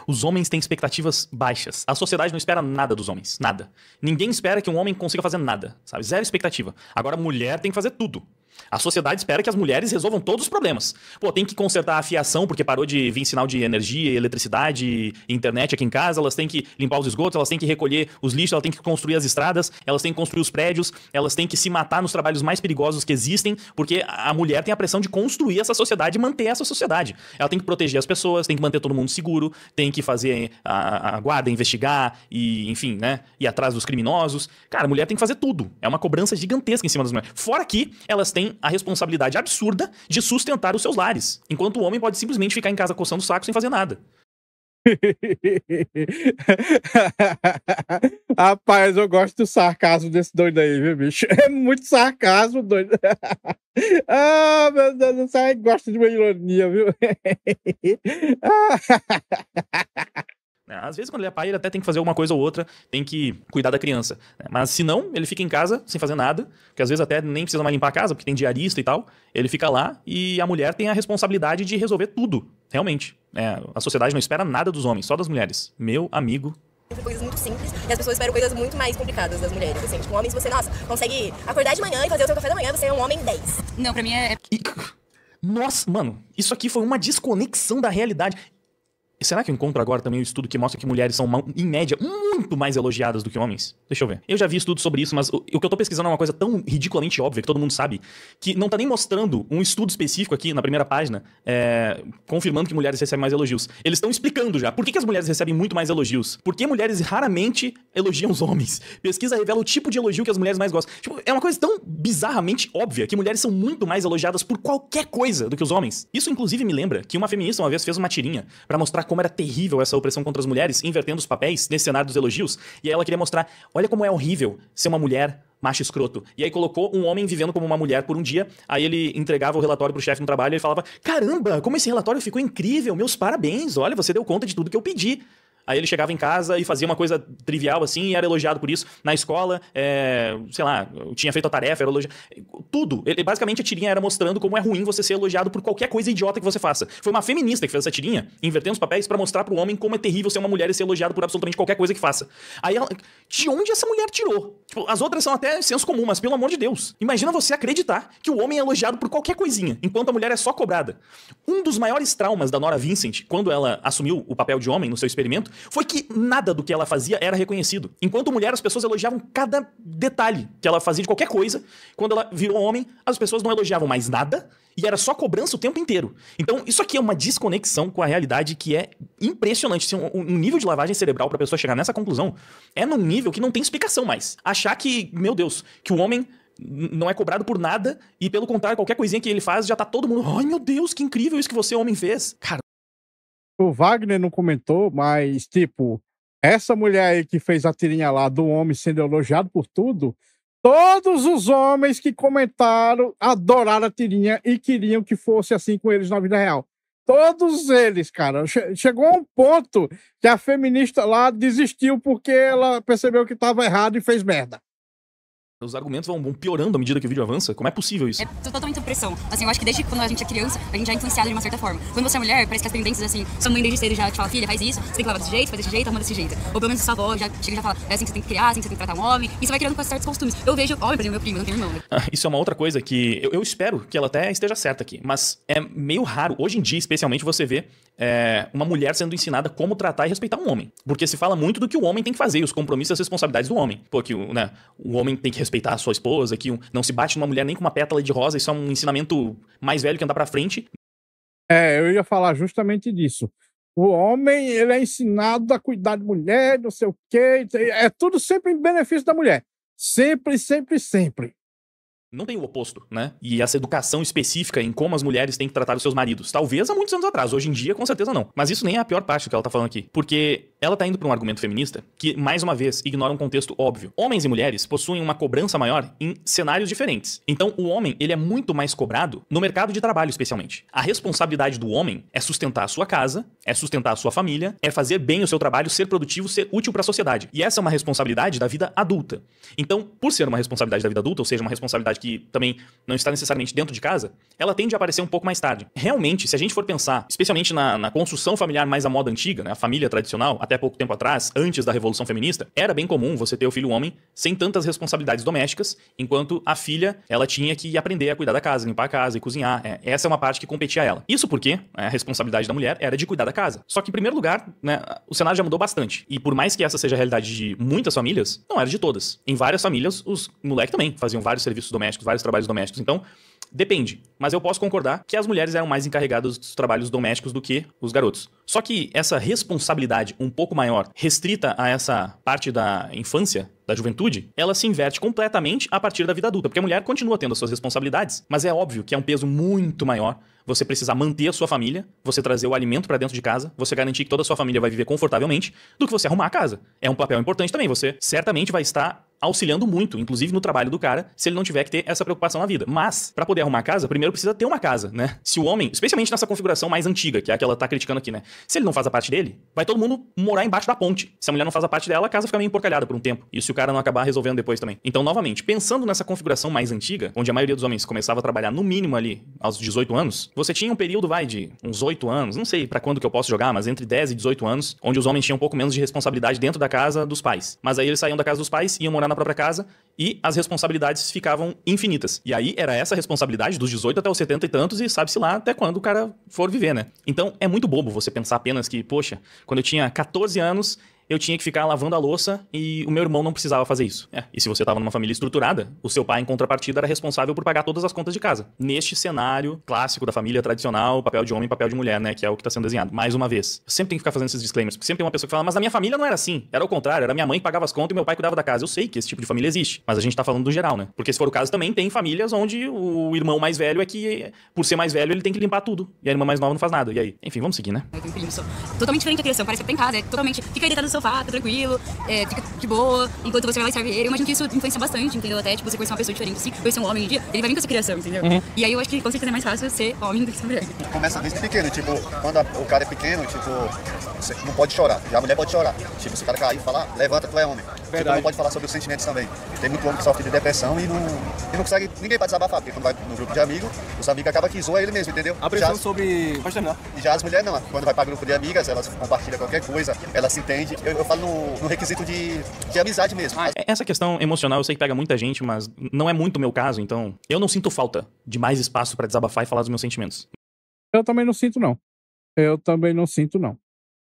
Os homens têm expectativas baixas. A sociedade não espera nada dos homens. Nada. Ninguém espera que um homem consiga fazer nada, sabe? Zero expectativa. Agora, a mulher tem que fazer tudo. A sociedade espera que as mulheres resolvam todos os problemas. Pô, tem que consertar a fiação porque parou de vir sinal de energia, eletricidade, internet aqui em casa. Elas têm que limpar os esgotos, elas têm que recolher os lixos, elas têm que construir as estradas, elas têm que construir os prédios, elas têm que se matar nos trabalhos mais perigosos que existem, porque a mulher tem a pressão de construir essa sociedade e manter essa sociedade. Ela tem que proteger as pessoas, tem que manter todo mundo seguro, tem que fazer a guarda, investigar e, enfim, né, ir atrás dos criminosos. Cara, a mulher tem que fazer tudo. É uma cobrança gigantesca em cima das mulheres. Fora que elas têm a responsabilidade absurda de sustentar os seus lares, enquanto o homem pode simplesmente ficar em casa coçando o saco sem fazer nada. Rapaz, eu gosto do sarcasmo desse doido aí, viu, bicho? É muito sarcasmo, doido. Ah, meu Deus do céu, gosta de uma ironia, viu? Às vezes, quando ele é pai, ele até tem que fazer alguma coisa ou outra, tem que cuidar da criança. Mas se não, ele fica em casa sem fazer nada, que às vezes até nem precisa mais limpar a casa, porque tem diarista e tal. Ele fica lá e a mulher tem a responsabilidade de resolver tudo, realmente. A sociedade não espera nada dos homens, só das mulheres. Meu amigo. Coisas muito simples e as pessoas esperam coisas muito mais complicadas das mulheres, assim. Tipo, homens, você, nossa, consegue acordar de manhã e fazer o seu café da manhã, você é um homem 10. Não, pra mim é... Nossa, mano, isso aqui foi uma desconexão da realidade. Será que eu encontro agora também um estudo que mostra que mulheres são, em média, muito mais elogiadas do que homens? Deixa eu ver. Eu já vi estudos sobre isso, mas o que eu tô pesquisando é uma coisa tão ridiculamente óbvia, que todo mundo sabe, que não tá nem mostrando um estudo específico aqui na primeira página, confirmando que mulheres recebem mais elogios. Eles estão explicando já. Por que as mulheres recebem muito mais elogios? Por que mulheres raramente elogiam os homens? Pesquisa revela o tipo de elogio que as mulheres mais gostam. Tipo, é uma coisa tão bizarramente óbvia que mulheres são muito mais elogiadas por qualquer coisa do que os homens. Isso, inclusive, me lembra que uma feminista uma vez fez uma tirinha pra mostrar como era terrível essa opressão contra as mulheres, invertendo os papéis nesse cenário dos elogios, e aí ela queria mostrar, olha como é horrível ser uma mulher macho escroto. E aí colocou um homem vivendo como uma mulher por um dia, aí ele entregava o relatório pro chefe no trabalho e ele falava, caramba, como esse relatório ficou incrível, meus parabéns, olha, você deu conta de tudo que eu pedi. Aí ele chegava em casa e fazia uma coisa trivial assim e era elogiado por isso. Na escola, sei lá, tinha feito a tarefa, era elogiado. Tudo. Basicamente a tirinha era mostrando como é ruim você ser elogiado por qualquer coisa idiota que você faça. Foi uma feminista que fez essa tirinha, invertendo os papéis pra mostrar pro homem como é terrível ser uma mulher e ser elogiado por absolutamente qualquer coisa que faça. Aí ela... De onde essa mulher tirou? Tipo, as outras são até senso comum, mas pelo amor de Deus. Imagina você acreditar que o homem é elogiado por qualquer coisinha, enquanto a mulher é só cobrada. Um dos maiores traumas da Nora Vincent, quando ela assumiu o papel de homem no seu experimento, foi que nada do que ela fazia era reconhecido. Enquanto mulher, as pessoas elogiavam cada detalhe que ela fazia de qualquer coisa. Quando ela virou homem, as pessoas não elogiavam mais nada e era só cobrança o tempo inteiro. Então, isso aqui é uma desconexão com a realidade que é impressionante. Um nível de lavagem cerebral pra pessoa chegar nessa conclusão é num nível que não tem explicação mais. Achar que, meu Deus, que o homem não é cobrado por nada e, pelo contrário, qualquer coisinha que ele faz, já tá todo mundo, ai meu Deus, que incrível isso que você, homem, fez. Cara, o Wagner não comentou, mas, tipo, essa mulher aí que fez a tirinha lá do homem sendo elogiado por tudo, todos os homens que comentaram adoraram a tirinha e queriam que fosse assim com eles na vida real. Todos eles, cara. Chegou a um ponto que a feminista lá desistiu porque ela percebeu que estava errado e fez merda. Os argumentos vão piorando à medida que o vídeo avança? Como é possível isso? É totalmente opressão. Assim, eu acho que desde quando a gente é criança, a gente já é influenciado de uma certa forma. Quando você é mulher, parece que as tendências, assim, sua mãe desde cedo já te fala, filha, faz isso, você tem que lavar desse jeito, faz desse jeito, arruma desse jeito. Ou pelo menos sua avó já chega e já fala, é assim que você tem que criar, assim que você tem que tratar um homem. E você vai criando com certos costumes. Eu vejo, olha, por exemplo, meu primo, não tem irmão, né? Isso é uma outra coisa que eu espero que ela até esteja certa aqui. Mas é meio raro, hoje em dia, especialmente, você vê uma mulher sendo ensinada como tratar e respeitar um homem. Porque se fala muito do que o homem tem que fazer, os compromissos e as responsabilidades do homem. Porque o homem tem que respeitar a sua esposa, que não se bate numa mulher nem com uma pétala de rosa, isso é um ensinamento mais velho que andar pra frente. Eu ia falar justamente disso. O homem, ele é ensinado a cuidar de mulher, não sei o quê, é tudo sempre em benefício da mulher. Sempre, sempre, sempre. Não tem o oposto, né? E essa educação específica em como as mulheres têm que tratar os seus maridos. Talvez há muitos anos atrás, hoje em dia, com certeza não. Mas isso nem é a pior parte do que ela tá falando aqui. Porque ela tá indo pra um argumento feminista que, mais uma vez, ignora um contexto óbvio. Homens e mulheres possuem uma cobrança maior em cenários diferentes. Então, o homem, ele é muito mais cobrado no mercado de trabalho, especialmente. A responsabilidade do homem é sustentar a sua casa, é sustentar a sua família, é fazer bem o seu trabalho, ser produtivo, ser útil pra sociedade. E essa é uma responsabilidade da vida adulta. Então, por ser uma responsabilidade da vida adulta, ou seja, uma responsabilidade que também não está necessariamente dentro de casa, ela tende a aparecer um pouco mais tarde. Realmente, se a gente for pensar, especialmente na construção familiar mais à moda antiga, né, a família tradicional, até pouco tempo atrás, antes da Revolução Feminista, era bem comum você ter o filho homem sem tantas responsabilidades domésticas, enquanto a filha, ela tinha que aprender a cuidar da casa, limpar a casa e cozinhar. Essa é uma parte que competia a ela. Isso porque a responsabilidade da mulher era de cuidar da casa. Só que, em primeiro lugar, né, o cenário já mudou bastante. E por mais que essa seja a realidade de muitas famílias, não era de todas. Em várias famílias, os moleques também faziam vários serviços domésticos, vários trabalhos domésticos. Então, depende. Mas eu posso concordar que as mulheres eram mais encarregadas dos trabalhos domésticos do que os garotos. Só que essa responsabilidade um pouco maior, restrita a essa parte da infância, da juventude, ela se inverte completamente a partir da vida adulta. Porque a mulher continua tendo as suas responsabilidades, mas é óbvio que é um peso muito maior você precisar manter a sua família, você trazer o alimento pra dentro de casa, você garantir que toda a sua família vai viver confortavelmente, do que você arrumar a casa. É um papel importante também. Você certamente vai estar auxiliando muito, inclusive no trabalho do cara, se ele não tiver que ter essa preocupação na vida. Mas, pra poder arrumar a casa, primeiro precisa ter uma casa, né? Se o homem, especialmente nessa configuração mais antiga, que é a que ela tá criticando aqui, né? Se ele não faz a parte dele, vai todo mundo morar embaixo da ponte. Se a mulher não faz a parte dela, a casa fica meio emporcalhada por um tempo. E se o cara não acabar resolvendo depois também. Então, novamente, pensando nessa configuração mais antiga, onde a maioria dos homens começava a trabalhar no mínimo ali aos 18 anos, você tinha um período, de uns 8 anos, não sei pra quando que eu posso jogar, mas entre 10 e 18 anos, onde os homens tinham um pouco menos de responsabilidade dentro da casa dos pais. Mas aí eles saíam da casa dos pais, iam morar na própria casa e as responsabilidades ficavam infinitas. E aí era essa responsabilidade dos 18 até os 70 e tantos e sabe-se lá até quando o cara for viver, né? Então é muito bobo você pensar apenas que, poxa, quando eu tinha 14 anos, eu tinha que ficar lavando a louça e o meu irmão não precisava fazer isso. E se você estava numa família estruturada, o seu pai, em contrapartida, era responsável por pagar todas as contas de casa. Neste cenário clássico da família tradicional, papel de homem e papel de mulher, né? Que é o que está sendo desenhado. Mais uma vez, eu sempre tenho que ficar fazendo esses disclaimers, porque sempre tem uma pessoa que fala, mas na minha família não era assim. Era o contrário, era minha mãe que pagava as contas e meu pai cuidava da casa. Eu sei que esse tipo de família existe, mas a gente tá falando do geral, né? Porque se for o caso também, tem famílias onde o irmão mais velho é que, por ser mais velho, ele tem que limpar tudo. E a irmã mais nova não faz nada. E aí? Enfim, vamos seguir, né? Eu tenho primo, totalmente diferente da criação. Parece que tá em casa, é totalmente... Fica aí deitado no sofá, tá tranquilo, fica de boa, enquanto você vai lá e serve ele. Eu imagino que isso influencia bastante, entendeu? Até, tipo, você conhecer uma pessoa diferente, assim, conhecer um homem um dia, ele vai vir com essa criação, entendeu? E aí eu acho que, com certeza, é mais fácil ser homem do que ser mulher. Começa desde pequeno, tipo, quando o cara é pequeno, tipo, você não pode chorar, já a mulher pode chorar. Tipo, se o cara cair e falar, levanta, tu é homem. Tipo, não pode falar sobre os sentimentos também. Tem muito homem que sofre de depressão e não consegue ninguém pra desabafar, porque quando vai no grupo de amigos, os amigos acabam que zoam ele mesmo, entendeu? A pressão sobre... Pode terminar. E já as mulheres não, quando vai pra grupo de amigas, elas compartilham qualquer coisa, elas se entendem. Eu falo no requisito de amizade mesmo. Essa questão emocional eu sei que pega muita gente, mas não é muito o meu caso, então eu não sinto falta de mais espaço pra desabafar e falar dos meus sentimentos. Eu também não sinto, não.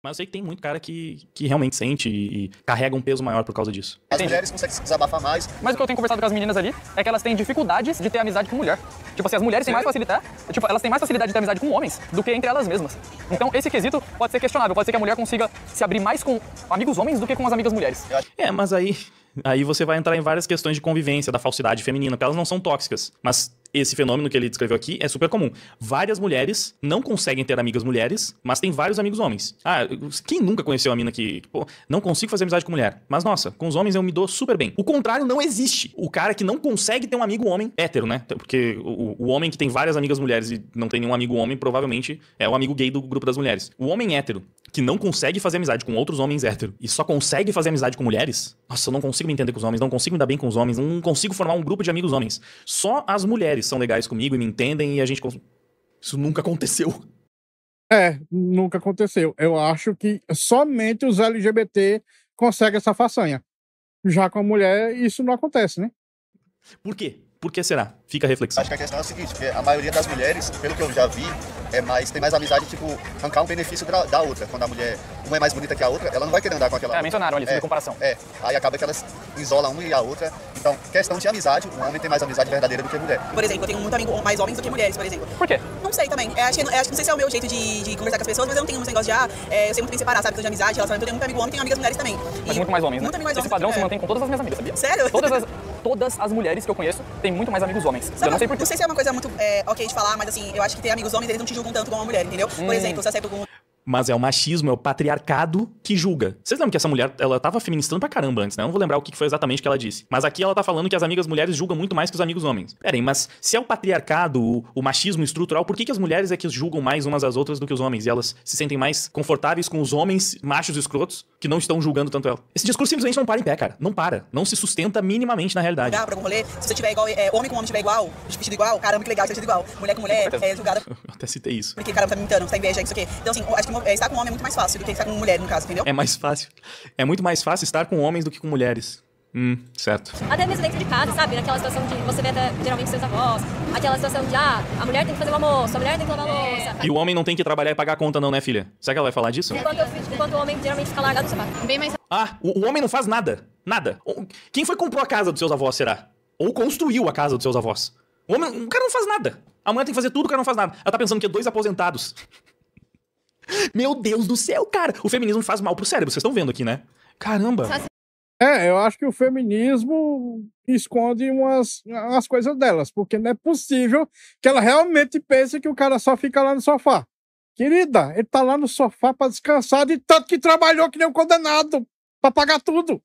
Mas eu sei que tem muito cara que realmente sente e carrega um peso maior por causa disso. As mulheres conseguem se desabafar mais. Mas o que eu tenho conversado com as meninas ali é que elas têm dificuldades de ter amizade com mulher. Tipo assim, as mulheres têm mais facilidade, elas têm mais facilidade de ter amizade com homens do que entre elas mesmas. Então esse quesito pode ser questionável, pode ser que a mulher consiga se abrir mais com amigos homens do que com as amigas mulheres. Mas aí você vai entrar em várias questões de convivência, da falsidade feminina, porque elas não são tóxicas, mas esse fenômeno que ele descreveu aqui é super comum. Várias mulheres não conseguem ter amigas mulheres, mas tem vários amigos homens. Quem nunca conheceu a mina que, pô, não consigo fazer amizade com mulher, mas nossa, com os homens eu me dou super bem. O contrário não existe. O cara que não consegue ter um amigo homem hétero, né? Porque o homem que tem várias amigas mulheres e não tem nenhum amigo homem, provavelmente é o amigo gay do grupo das mulheres. O homem hétero que não consegue fazer amizade com outros homens héteros e só consegue fazer amizade com mulheres, nossa, eu não consigo me entender com os homens, não consigo me dar bem com os homens, não consigo formar um grupo de amigos homens. Só as mulheres são legais comigo e me entendem e a gente... Isso nunca aconteceu. Nunca aconteceu. Eu acho que somente os LGBT conseguem essa façanha. Já com a mulher, isso não acontece, né? Por quê? Por que será? Fica a reflexão. Acho que a questão é o seguinte, porque a maioria das mulheres, pelo que eu já vi, tem mais amizade, tipo, arrancar um benefício da outra. Quando a mulher uma é mais bonita que a outra, ela não vai querer andar com aquela. Mencionaram ali, sobre comparação. Aí acaba que elas isolam uma e a outra. Então, questão de amizade, o homem tem mais amizade verdadeira do que a mulher. Por exemplo, eu tenho muito amigo mais homens do que mulheres, por exemplo. Por quê? Não sei também. Acho que não sei se é o meu jeito de conversar com as pessoas, mas eu não tenho um negócio de, eu sei muito bem separar, sabe? Questão de amizade, relacionamento. Eu tenho muito amigo homem, tenho amigas mulheres também. Mas muito mais homens, né? Muito mais Esse homens padrão que se mulher. mantém com todas as minhas amigas, sabia? Sério? Todas as mulheres que eu conheço têm muito mais amigos homens. Sabe, Eu não sei porquê. não sei se é uma coisa muito ok de falar, mas assim, eu acho que ter amigos homens, eles não te julgam tanto como uma mulher, entendeu? Por exemplo, você acerta com Mas é o machismo, é o patriarcado que julga. Vocês lembram que essa mulher, ela tava feministando pra caramba antes, né? Eu não vou lembrar o que foi exatamente que ela disse. Mas aqui ela tá falando que as amigas mulheres julgam muito mais que os amigos homens. Peraí, mas se é o patriarcado, o machismo estrutural, por que as mulheres é que julgam mais umas às outras do que os homens? E elas se sentem mais confortáveis com os homens machos escrotos que não estão julgando tanto ela? Esse discurso simplesmente não para em pé, cara. Não para. Não se sustenta minimamente na realidade. Pra algum rolê, se você tiver igual, homem com homem tiver igual, vestido igual, caramba, que legal, vestido igual. Mulher com mulher, julgada. Eu até citei isso. Porque, caramba, tá me imitando, tá inveja, isso aqui. Então, assim, acho que estar com homem é muito mais fácil do que estar com mulher, no caso, entendeu? É mais fácil. É muito mais fácil estar com homens do que com mulheres. Certo. Até mesmo dentro de casa, sabe? Naquela situação de você vê até geralmente seus avós, aquela situação de, a mulher tem que fazer o almoço, a mulher tem que lavar a louça. E o homem não tem que trabalhar e pagar a conta não, né, filha? Será que ela vai falar disso? Enquanto o homem geralmente fica largado no sofá. Bem mais... O homem não faz nada. Nada. Quem foi que comprou a casa dos seus avós, será? Ou construiu a casa dos seus avós? O cara não faz nada. A mulher tem que fazer tudo, o cara não faz nada. Ela tá pensando que é 2 aposentados. Meu Deus do céu, cara. O feminismo faz mal pro cérebro, vocês estão vendo aqui, né? Caramba. Eu acho que o feminismo esconde umas coisas delas, porque não é possível que ela realmente pense que o cara só fica lá no sofá. Querida, ele tá lá no sofá pra descansar de tanto que trabalhou que nem um condenado, pra pagar tudo.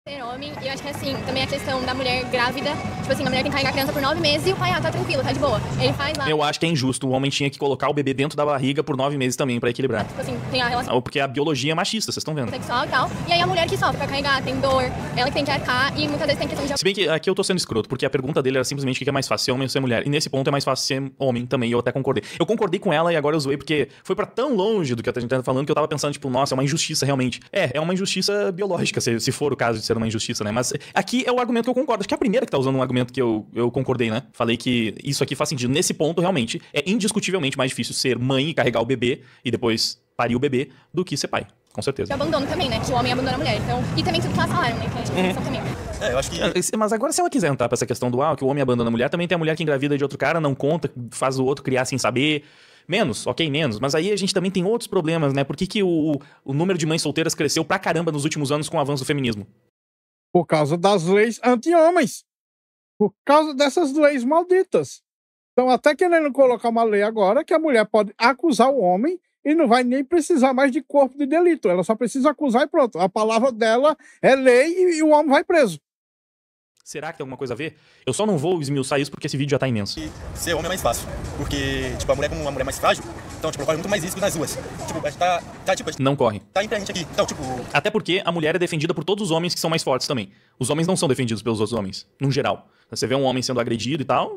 Ser homem, e eu acho que assim, também a questão da mulher grávida, tipo assim, a mulher tem que carregar a criança por 9 meses e o pai, tá tranquilo, tá de boa. Ele faz lá. Eu acho que é injusto, o homem tinha que colocar o bebê dentro da barriga por 9 meses também, pra equilibrar. Tipo assim, tem a relação Ou porque a biologia é machista, vocês estão vendo. sexual e tal, e aí a mulher que sofre pra carregar, tem dor, ela que tem que arcar, e muitas vezes tem questão de... Se bem que aqui eu tô sendo escroto, porque a pergunta dele era simplesmente o que é mais fácil, ser homem ou ser mulher. E nesse ponto é mais fácil ser homem também, e eu até concordei. Eu concordei com ela e agora eu zoei, porque foi pra tão longe do que a gente tá falando que eu tava pensando, tipo, nossa, é uma injustiça realmente. É uma injustiça biológica, se for o caso de ser uma injustiça, né? Mas aqui é o argumento que eu concordo. Acho que é a primeira que tá usando um argumento que eu concordei, né? Falei que isso aqui faz sentido. Nesse ponto, realmente, é indiscutivelmente mais difícil ser mãe e carregar o bebê e depois parir o bebê do que ser pai. Com certeza. De abandono também, né? Que o homem abandona a mulher. Então, e também tudo que elas falaram, né? Que é a também. Eu acho que... Mas agora, se ela quiser entrar pra essa questão do que o homem abandona a mulher, também tem a mulher que engravida de outro cara, não conta, faz o outro criar sem saber. Menos, menos. Mas aí a gente também tem outros problemas, né? Por que o número de mães solteiras cresceu pra caramba nos últimos anos com o avanço do feminismo? Por causa das leis anti-homens. Por causa dessas leis malditas. Estão até querendo colocar uma lei agora que a mulher pode acusar o homem e não vai nem precisar mais de corpo de delito. Ela só precisa acusar e pronto. A palavra dela é lei e o homem vai preso. Será que tem alguma coisa a ver? Eu só não vou esmiuçar isso porque esse vídeo já tá imenso. Ser homem é mais fácil, porque, tipo, a mulher como uma mulher mais frágil, então, tipo, corre muito mais risco nas ruas. Tipo, a gente Não corre. tá entre a gente aqui, então, tipo... Até porque a mulher é defendida por todos os homens que são mais fortes também. Os homens não são defendidos pelos outros homens, no geral. Você vê um homem sendo agredido e tal,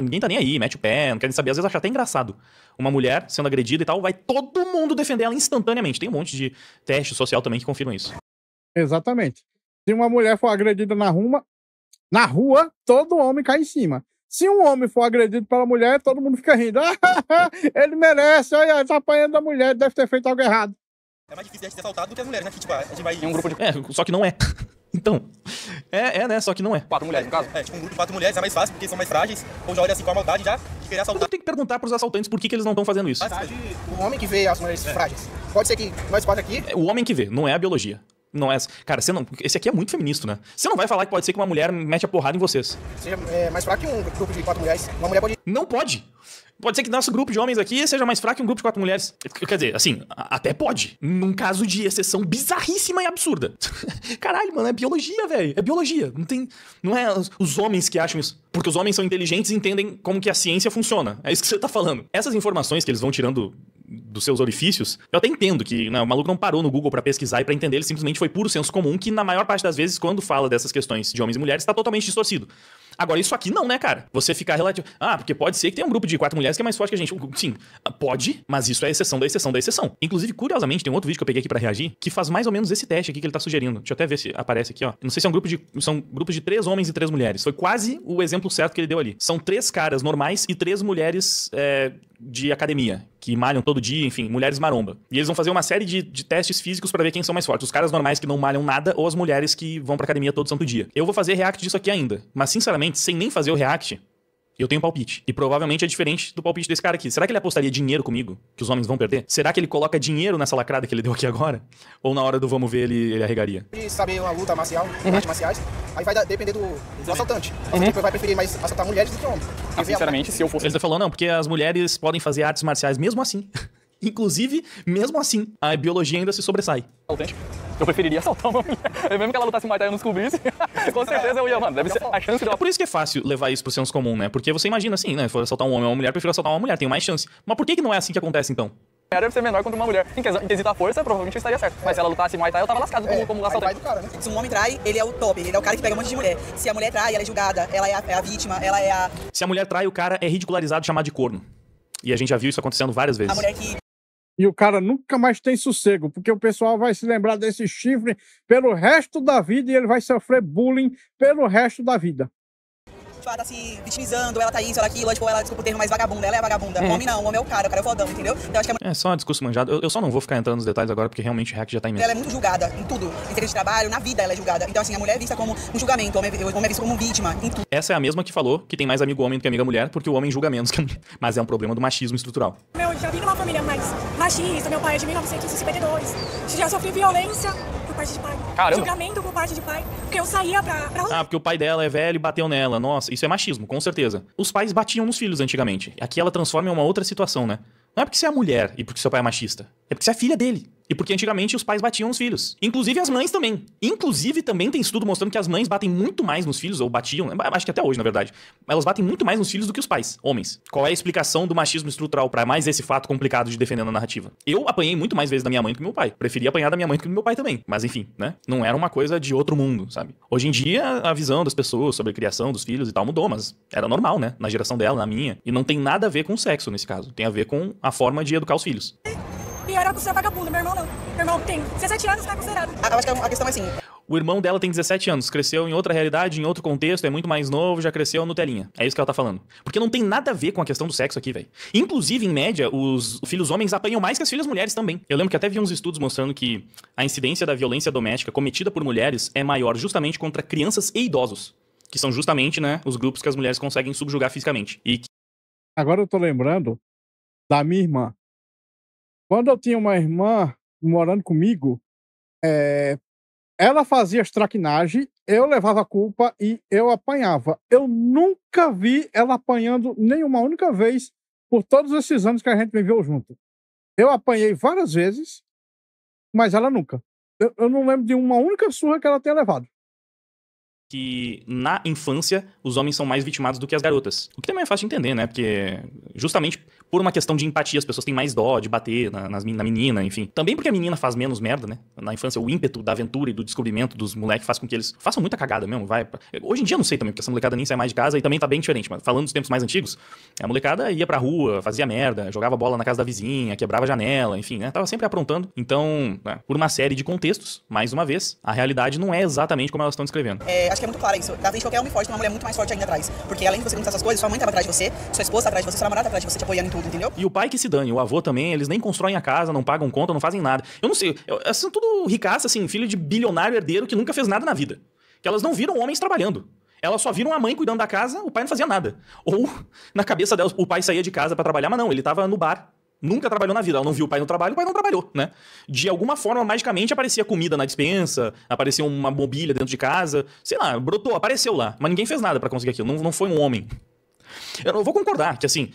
ninguém tá nem aí, mete o pé, não quer nem saber. Às vezes acha até engraçado. Uma mulher sendo agredida e tal, vai todo mundo defender ela instantaneamente. Tem um monte de teste social também que confirmam isso. Exatamente. Se uma mulher for agredida na rua, todo homem cai em cima. Se um homem for agredido pela mulher, todo mundo fica rindo. Ele merece, olha, tá apanhando a mulher, deve ter feito algo errado. É mais difícil de ser assaltado do que as mulheres, né? Que, tipo, a gente vai... Em um grupo de... só que não é. Então, né? Só que não é. 4 mulheres, no caso? Tipo, um grupo de 4 mulheres é mais fácil, porque são mais frágeis, ou já olha assim com a maldade já, de querer assaltar. Tem que perguntar pros assaltantes por que eles não estão fazendo isso. O homem que vê as mulheres frágeis. Pode ser que nós 4 aqui... O homem que vê, não é a biologia. Não é... Cara, esse aqui é muito feminista, né? Você não vai falar que pode ser que uma mulher mete a porrada em vocês. Seja mais fraco que um grupo de 4 mulheres. Uma mulher pode... Não pode. Pode ser que nosso grupo de homens aqui seja mais fraco que um grupo de 4 mulheres. Quer dizer, assim, até pode. Num caso de exceção bizarríssima e absurda. Caralho, mano, é biologia, velho. É biologia. Não é os homens que acham isso. Porque os homens são inteligentes e entendem como que a ciência funciona. É isso que você tá falando. Essas informações que eles vão tirando dos seus orifícios, eu até entendo que o maluco não parou no Google pra pesquisar e pra entender, ele simplesmente foi puro senso comum que na maior parte das vezes, quando fala dessas questões de homens e mulheres, tá totalmente distorcido. Agora, isso aqui não, né, cara? Você ficar relativo... porque pode ser que tenha um grupo de 4 mulheres que é mais forte que a gente. Sim, pode, mas isso é exceção da exceção da exceção. Inclusive, curiosamente, tem um outro vídeo que eu peguei aqui pra reagir, que faz mais ou menos esse teste aqui que ele tá sugerindo. Deixa eu até ver se aparece aqui, ó. Não sei se é são grupos de 3 homens e 3 mulheres. Foi quase o exemplo certo que ele deu ali. São 3 caras normais e 3 mulheres de academia, que malham todo dia, enfim, mulheres maromba. E eles vão fazer uma série de testes físicos pra ver quem são mais fortes. Os caras normais que não malham nada ou as mulheres que vão pra academia todo santo dia. Eu vou fazer react disso aqui ainda. Mas, sinceramente, sem nem fazer o react, eu tenho palpite. E provavelmente é diferente do palpite desse cara aqui. Será que ele apostaria dinheiro comigo? Que os homens vão perder? Será que ele coloca dinheiro nessa lacrada que ele deu aqui agora? Ou na hora do vamos ver ele arregaria? E saber uma luta marcial, artes marciais, aí vai depender do assaltante. O assaltante vai preferir mais assaltar mulheres do que homens. Sinceramente, se eu fosse... Ele tá falando, não, porque as mulheres podem fazer artes marciais mesmo assim. Inclusive, mesmo assim, a biologia ainda se sobressai. Eu preferiria assaltar uma mulher. Mesmo que ela lutasse Muay Thai e eu não descobrisse, com certeza eu ia, mano. Deve ser a chance de... É por isso que é fácil levar isso pro senso comum, né? Porque você imagina assim, né? Se for assaltar um homem ou uma mulher, eu prefiro assaltar uma mulher, tenho mais chance. Mas por que não é assim que acontece, então? Deve ser menor contra uma mulher. Em quesito a força, provavelmente eu estaria certo. Mas se ela lutasse Muay Thai, eu tava lascado como assaltante. Se um homem trai, ele é o top, ele é o cara que pega um monte de mulher. Se a mulher trai, ela é julgada, ela é a vítima, ela é a... Se a mulher trai, o cara é ridicularizado, chamado de corno. E a gente já viu isso acontecendo várias vezes. A mulher que... E o cara nunca mais tem sossego, porque o pessoal vai se lembrar desse chifre pelo resto da vida e ele vai sofrer bullying pelo resto da vida. Ela tá se vitimizando, ela tá isso, ela aquilo, tipo, ela, desculpa o termo, mais vagabunda, ela é a vagabunda. O homem não, o homem é o cara é o fodão, entendeu? Então acho que é só um discurso manjado. Eu só não vou ficar entrando nos detalhes agora, porque realmente o hack já tá imenso. Ela é muito julgada em tudo, em termos de trabalho, na vida ela é julgada. Então assim, a mulher é vista como um julgamento, o homem é visto como vítima, em tudo. Essa é a mesma que falou que tem mais amigo homem do que amiga mulher, porque o homem julga menos que a mulher. Mas é um problema do machismo estrutural. Eu já vim numa família mais machista, meu pai é de 1952. Já sofri violência por parte de pai. Caramba. Julgamento por parte de pai. Porque eu saía pra... Ah, porque o pai dela é velho e bateu nela. Nossa, isso é machismo, com certeza. Os pais batiam nos filhos antigamente. Aqui ela transforma em uma outra situação, né? Não é porque você é mulher e porque seu pai é machista. É porque você é filha dele. E porque antigamente os pais batiam nos filhos. Inclusive as mães também. Inclusive também tem estudo mostrando que as mães batem muito mais nos filhos, ou batiam, acho que até hoje, na verdade. Elas batem muito mais nos filhos do que os pais, homens. Qual é a explicação do machismo estrutural pra mais esse fato complicado de defender na narrativa? Eu apanhei muito mais vezes da minha mãe do que do meu pai. Preferia apanhar da minha mãe do que do meu pai também. Mas enfim, né? Não era uma coisa de outro mundo, sabe? Hoje em dia, a visão das pessoas sobre a criação dos filhos e tal mudou, mas era normal, né? Na geração dela, na minha. E não tem nada a ver com sexo nesse caso. Tem a ver com a forma de educar os filhos. E eu era considerada vagabunda, meu irmão não. Meu irmão tem 17 anos, tá considerado. Eu acho que a questão é assim... O irmão dela tem 17 anos, cresceu em outra realidade, em outro contexto, é muito mais novo, já cresceu no telinha. É isso que ela tá falando. Porque não tem nada a ver com a questão do sexo aqui, velho. Inclusive, em média, os filhos homens apanham mais que as filhas mulheres também. Eu lembro que até vi uns estudos mostrando que a incidência da violência doméstica cometida por mulheres é maior justamente contra crianças e idosos. Que são justamente, né, os grupos que as mulheres conseguem subjugar fisicamente. E... Agora eu tô lembrando da minha irmã. Quando eu tinha uma irmã morando comigo, ela fazia as traquinagens, eu levava a culpa e eu apanhava. Eu nunca vi ela apanhando nenhuma única vez por todos esses anos que a gente viveu junto. Eu apanhei várias vezes, mas ela nunca. Eu não lembro de uma única surra que ela tenha levado. Que na infância os homens são mais vitimados do que as garotas. O que também é fácil de entender, né? Porque justamente por uma questão de empatia as pessoas têm mais dó de bater na menina, enfim. Também porque a menina faz menos merda, né? Na infância o ímpeto da aventura e do descobrimento dos moleques faz com que eles façam muita cagada mesmo, vai. Hoje em dia eu não sei também, porque essa molecada nem sai mais de casa e também tá bem diferente. Mas falando dos tempos mais antigos, a molecada ia pra rua, fazia merda, jogava bola na casa da vizinha, quebrava a janela, enfim, né? Tava sempre aprontando. Então, né, por uma série de contextos, mais uma vez, a realidade não é exatamente como elas estão descrevendo. Acho que é muito claro isso. Da frente de qualquer homem forte, tem uma mulher muito mais forte ainda atrás. Porque além de você conquistar essas coisas, sua mãe tava atrás de você, sua esposa tá atrás de você, sua namorada tá atrás de você, te apoiando em tudo, entendeu? E o pai que se dane, o avô também, eles nem constroem a casa, não pagam conta, não fazem nada. Eu não sei, são tudo ricaça, assim, filho de bilionário herdeiro que nunca fez nada na vida. Que elas não viram homens trabalhando. Elas só viram a mãe cuidando da casa, o pai não fazia nada. Ou, na cabeça delas, o pai saía de casa pra trabalhar, mas não, ele tava no bar. Nunca trabalhou na vida. Ela não viu o pai no trabalho, o pai não trabalhou, né? De alguma forma, magicamente, aparecia comida na despensa, aparecia uma mobília dentro de casa, sei lá, brotou, apareceu lá. Mas ninguém fez nada pra conseguir aquilo, não foi um homem. Eu vou concordar que, assim,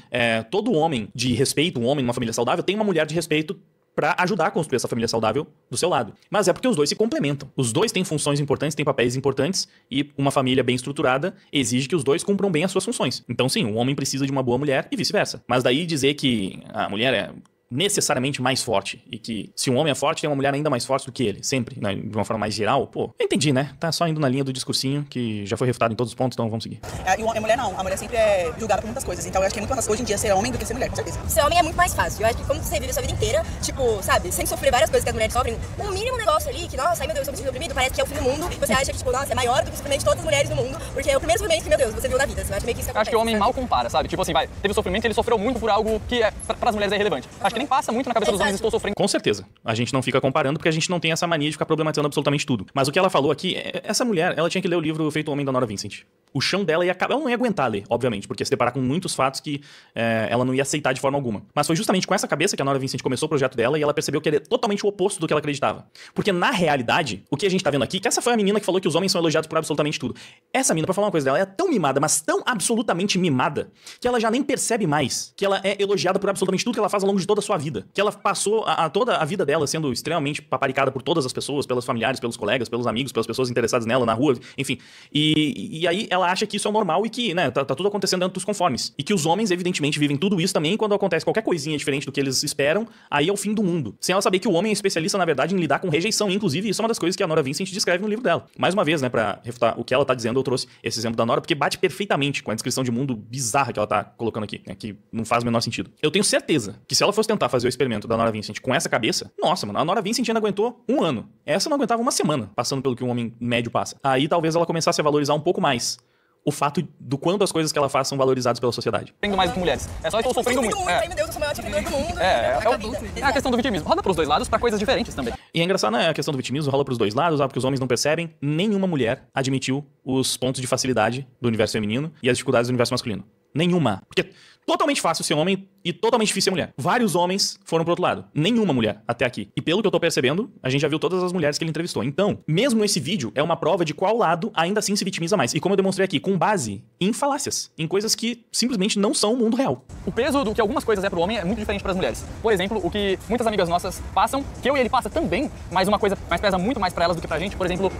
todo homem de respeito, um homem numa família saudável, tem uma mulher de respeito pra ajudar a construir essa família saudável do seu lado. Mas é porque os dois se complementam. Os dois têm funções importantes, têm papéis importantes, e uma família bem estruturada exige que os dois cumpram bem as suas funções. Então sim, o homem precisa de uma boa mulher e vice-versa. Mas daí dizer que a mulher é necessariamente mais forte. E que se um homem é forte, tem uma mulher ainda mais forte do que ele. Sempre, né? De uma forma mais geral. Pô, eu entendi, né? Tá só indo na linha do discursinho, que já foi refutado em todos os pontos, então vamos seguir. E a mulher não. A mulher sempre é julgada por muitas coisas. Então eu acho que é muito mais fácil hoje em dia ser homem do que ser mulher, com certeza. Ser homem é muito mais fácil. Eu acho que como você vive a sua vida inteira, tipo, sabe, sem sofrer várias coisas que as mulheres sofrem, um mínimo negócio ali, que, nossa, ai meu Deus, eu sou oprimido, parece que é o fim do mundo. E você acha que, tipo, nossa, é maior do que simplesmente todas as mulheres do mundo, porque é o primeiro sofrimento que, meu Deus, você viu na vida. Você acha meio que isso acontece, acho que o homem sabe? mal compara, sabe? Tipo assim, teve o sofrimento, ele sofreu muito por algo que para as mulheres é irrelevante. Acho que nem passa muito na cabeça dos homens, estou sofrendo. Com certeza. A gente não fica comparando porque a gente não tem essa mania de ficar problematizando absolutamente tudo. Mas o que ela falou aqui, essa mulher, ela tinha que ler o livro Feito Homem da Nora Vincent. O chão dela ia acabar, ela não ia aguentar ler, obviamente, porque ia se deparar com muitos fatos que ela não ia aceitar de forma alguma. Mas foi justamente com essa cabeça que a Nora Vincent começou o projeto dela e ela percebeu que ele é totalmente o oposto do que ela acreditava. Porque na realidade, o que a gente tá vendo aqui, que essa foi a menina que falou que os homens são elogiados por absolutamente tudo. Essa menina, pra falar uma coisa dela, é tão mimada, mas tão absolutamente mimada, que ela já nem percebe mais que ela é elogiada por absolutamente tudo que ela faz ao longo de toda a sua vida. Que ela passou toda a vida dela sendo extremamente paparicada por todas as pessoas, pelos familiares, pelos colegas, pelos amigos, pelas pessoas interessadas nela na rua, enfim. E aí ela acha que isso é o normal e que, né, tá tudo acontecendo dentro dos conformes. E que os homens, evidentemente, vivem tudo isso também, e quando acontece qualquer coisinha diferente do que eles esperam, aí é o fim do mundo. Sem ela saber que o homem é especialista, na verdade, em lidar com rejeição. E, inclusive, isso é uma das coisas que a Nora Vincent descreve no livro dela. Mais uma vez, né, pra refutar o que ela tá dizendo, eu trouxe esse exemplo da Nora, porque bate perfeitamente com a descrição de mundo bizarra que ela tá colocando aqui, né, que não faz o menor sentido. Eu tenho certeza que se ela fosse tentar fazer o experimento da Nora Vincent com essa cabeça, nossa, mano, a Nora Vincent ainda aguentou 1 ano. Essa não aguentava 1 semana, passando pelo que um homem médio passa. Aí talvez ela começasse a valorizar um pouco mais o fato do quanto as coisas que ela faz são valorizadas pela sociedade. Sofrendo mais do que mulheres. É só estou sofrendo muito. Ai meu Deus, eu sou o maior sofredor do mundo. É a questão do vitimismo. Roda pros dois lados pra coisas diferentes também. E é engraçado, né? A questão do vitimismo rola pros dois lados, porque os homens não percebem. Nenhuma mulher admitiu os pontos de facilidade do universo feminino e as dificuldades do universo masculino. Nenhuma. Porque totalmente fácil ser homem e totalmente difícil ser mulher. Vários homens foram pro outro lado. Nenhuma mulher até aqui. E pelo que eu tô percebendo, a gente já viu todas as mulheres que ele entrevistou. Então, mesmo esse vídeo é uma prova de qual lado ainda assim se vitimiza mais. E como eu demonstrei aqui, com base em falácias. Em coisas que simplesmente não são o mundo real. O peso do que algumas coisas é pro homem é muito diferente pras mulheres. Por exemplo, o que muitas amigas nossas passam, que eu e ele passa também, mas uma coisa pesa muito mais pra elas do que pra gente. Por exemplo,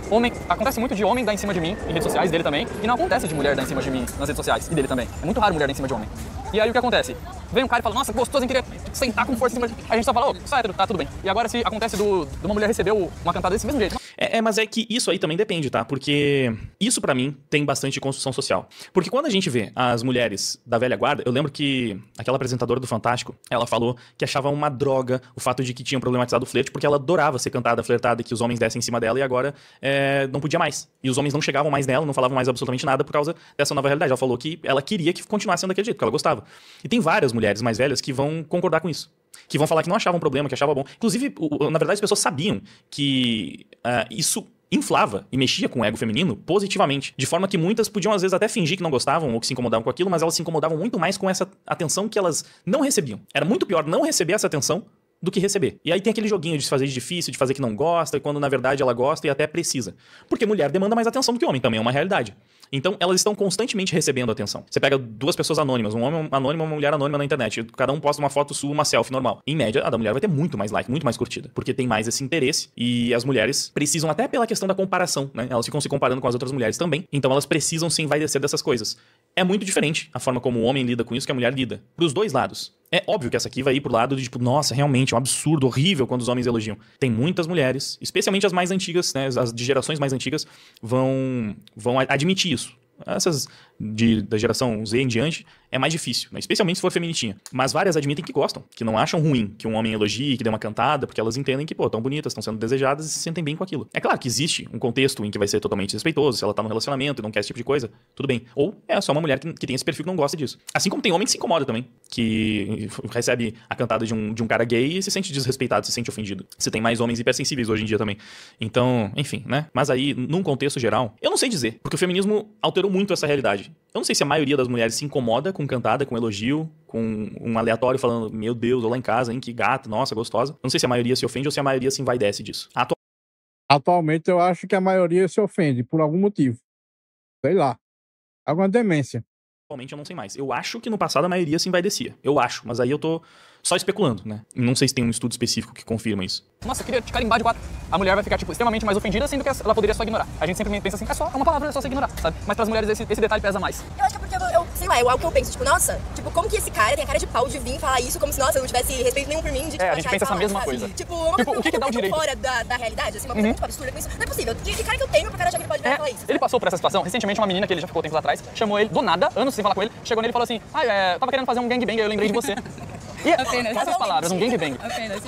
acontece muito de homem dar em cima de mim em redes sociais, dele também. E não acontece de mulher dar em cima de mim nas redes sociais, e dele também. É muito raro mulher dar em cima de homem. E aí o que acontece? Vem um cara e fala, nossa, gostoso, queria sentar com força em cima de... A gente só fala, ô, só hétero, tá tudo bem. E agora se acontece de uma mulher receber uma cantada desse mesmo jeito. Mas é que isso aí também depende, tá? Porque isso pra mim tem bastante construção social. Porque quando a gente vê as mulheres da velha guarda, eu lembro que aquela apresentadora do Fantástico, ela falou que achava uma droga o fato de que tinham problematizado o flerte, porque ela adorava ser cantada, flertada, e que os homens dessem em cima dela e agora não podia mais. E os homens não chegavam mais nela, não falavam mais absolutamente nada por causa dessa nova realidade. Ela falou que ela queria que continuasse sendo daquele jeito, porque ela gostava. E tem várias mulheres mais velhas que vão concordar com isso. Que vão falar que não achavam problema, que achavam bom. Inclusive, na verdade, as pessoas sabiam que isso inflava e mexia com o ego feminino positivamente. De forma que muitas podiam, às vezes, até fingir que não gostavam ou que se incomodavam com aquilo, mas elas se incomodavam muito mais com essa atenção que elas não recebiam. Era muito pior não receber essa atenção do que receber. E aí tem aquele joguinho de se fazer de difícil, de fazer que não gosta, quando na verdade ela gosta e até precisa. Porque mulher demanda mais atenção do que homem, também é uma realidade. Então, elas estão constantemente recebendo atenção. Você pega 2 pessoas anônimas, um homem anônimo e uma mulher anônima na internet. Cada um posta uma foto sua, uma selfie normal. Em média, a da mulher vai ter muito mais like, muito mais curtida. Porque tem mais esse interesse. E as mulheres precisam, até pela questão da comparação, né? Elas ficam se comparando com as outras mulheres também. Então, elas precisam se envaidecer dessas coisas. É muito diferente a forma como o homem lida com isso que a mulher lida. Pros dois lados. É óbvio que essa aqui vai ir pro lado de tipo, nossa, realmente é um absurdo, horrível quando os homens elogiam. Tem muitas mulheres, especialmente as mais antigas, né? As de gerações mais antigas, vão admitir isso. Essas da geração Z em diante é mais difícil, né? Especialmente se for feminitinha. Mas várias admitem que gostam, que não acham ruim que um homem elogie, que dê uma cantada, porque elas entendem que, pô, tão bonitas, estão sendo desejadas e se sentem bem com aquilo. É claro que existe um contexto em que vai ser totalmente respeitoso, se ela tá num relacionamento e não quer esse tipo de coisa, tudo bem. Ou é só uma mulher que tem esse perfil que não gosta disso. Assim como tem homem que se incomoda também, que recebe a cantada de um cara gay e se sente desrespeitado, se sente ofendido. Você tem mais homens hipersensíveis hoje em dia também. Então, enfim, né? Mas aí, num contexto geral, eu não sei dizer, porque o feminismo alterou muito essa realidade. Eu não sei se a maioria das mulheres se incomoda com cantada, com elogio, com um aleatório falando, meu Deus, ou lá em casa, hein, que gata, nossa, gostosa. Eu não sei se a maioria se ofende ou se a maioria se envaidece disso. Atualmente eu acho que a maioria se ofende por algum motivo. Sei lá. Alguma demência. Atualmente eu não sei mais. Eu acho que no passado a maioria se envaidecia. Eu acho, mas aí eu tô só especulando, né? Não sei se tem um estudo específico que confirma isso. Nossa, eu queria te carimbar de 4. A mulher vai ficar, tipo, extremamente mais ofendida, sendo que ela poderia só ignorar. A gente sempre pensa assim, é uma palavra, é só você ignorar, sabe? Mas pras mulheres esse detalhe pesa mais. Eu acho que é porque sei lá, falar, é algo que eu penso, tipo, nossa, tipo, como que esse cara tem a cara de pau de vir falar isso como se, nossa, eu não tivesse respeito nenhum por mim, de tipo, a gente pensa essa mesma coisa. Tipo, uma coisa o que dá o direito? fora da realidade, assim, uma coisa muito absurda com isso. Não é possível. Que cara que eu tenho pro cara achar que ele pode vir falar isso? Ele passou por essa situação. Recentemente, uma menina que ele já ficou tempos atrás, chamou ele do nada, anos sem falar com ele, chegou nele e falou assim, tava querendo fazer um gangbang, aí eu lembrei de você. E apenas. Essas palavras, um gangbang.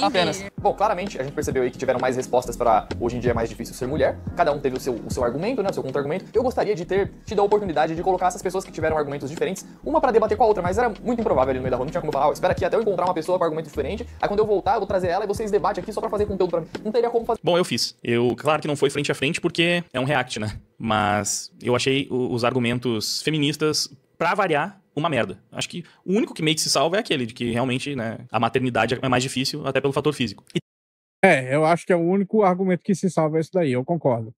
Apenas. Bom, claramente, a gente percebeu aí que tiveram mais respostas para hoje em dia é mais difícil ser mulher. Cada um teve o seu argumento, né, o seu contra-argumento. Eu gostaria de ter tido a oportunidade de colocar essas pessoas que tiveram argumentos diferentes, uma para debater com a outra, mas era muito improvável ali no meio da rua. Não tinha como falar, espera aqui até eu encontrar uma pessoa com argumento diferente, aí quando eu voltar, eu vou trazer ela e vocês debatem aqui só pra fazer conteúdo pra mim. Não teria como fazer. Bom, eu fiz. Claro que não foi frente a frente porque é um react, né? Mas eu achei os argumentos feministas, pra variar, uma merda. Acho que o único que meio que se salva é aquele de que realmente, né, a maternidade é mais difícil, até pelo fator físico. Eu acho que é o único argumento que se salva esse daí, eu concordo.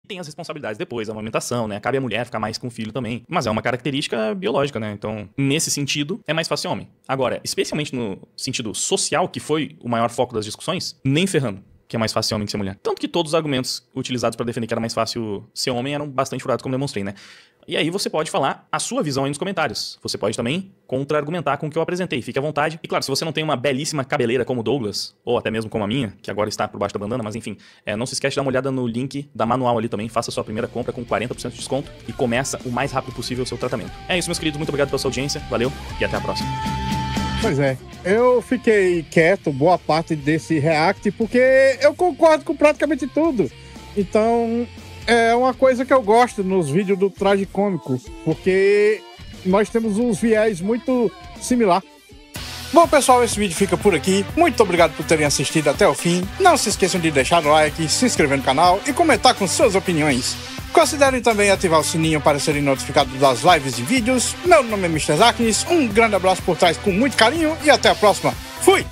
Tem as responsabilidades depois, a amamentação, né? Cabe a mulher ficar mais com o filho também. Mas é uma característica biológica, né? Então, nesse sentido, é mais fácil homem. Agora, especialmente no sentido social, que foi o maior foco das discussões, nem ferrando que é mais fácil ser homem que ser mulher. Tanto que todos os argumentos utilizados para defender que era mais fácil ser homem eram bastante furados, como demonstrei, né? E aí você pode falar a sua visão aí nos comentários. Você pode também contra-argumentar com o que eu apresentei. Fique à vontade. E claro, se você não tem uma belíssima cabeleira como o Douglas, ou até mesmo como a minha, que agora está por baixo da bandana, mas enfim, não se esquece de dar uma olhada no link da manual ali também. Faça a sua primeira compra com 40% de desconto e começa o mais rápido possível o seu tratamento. É isso, meus queridos. Muito obrigado pela sua audiência. Valeu e até a próxima. Pois é, eu fiquei quieto boa parte desse react porque eu concordo com praticamente tudo. Então, é uma coisa que eu gosto nos vídeos do Tragicômico, porque nós temos uns viés muito similar. Bom, pessoal, esse vídeo fica por aqui. Muito obrigado por terem assistido até o fim. Não se esqueçam de deixar o like, se inscrever no canal e comentar com suas opiniões. Considerem também ativar o sininho para serem notificados das lives e vídeos. Meu nome é Mr. Zaknis, um grande abraço por trás com muito carinho e até a próxima. Fui!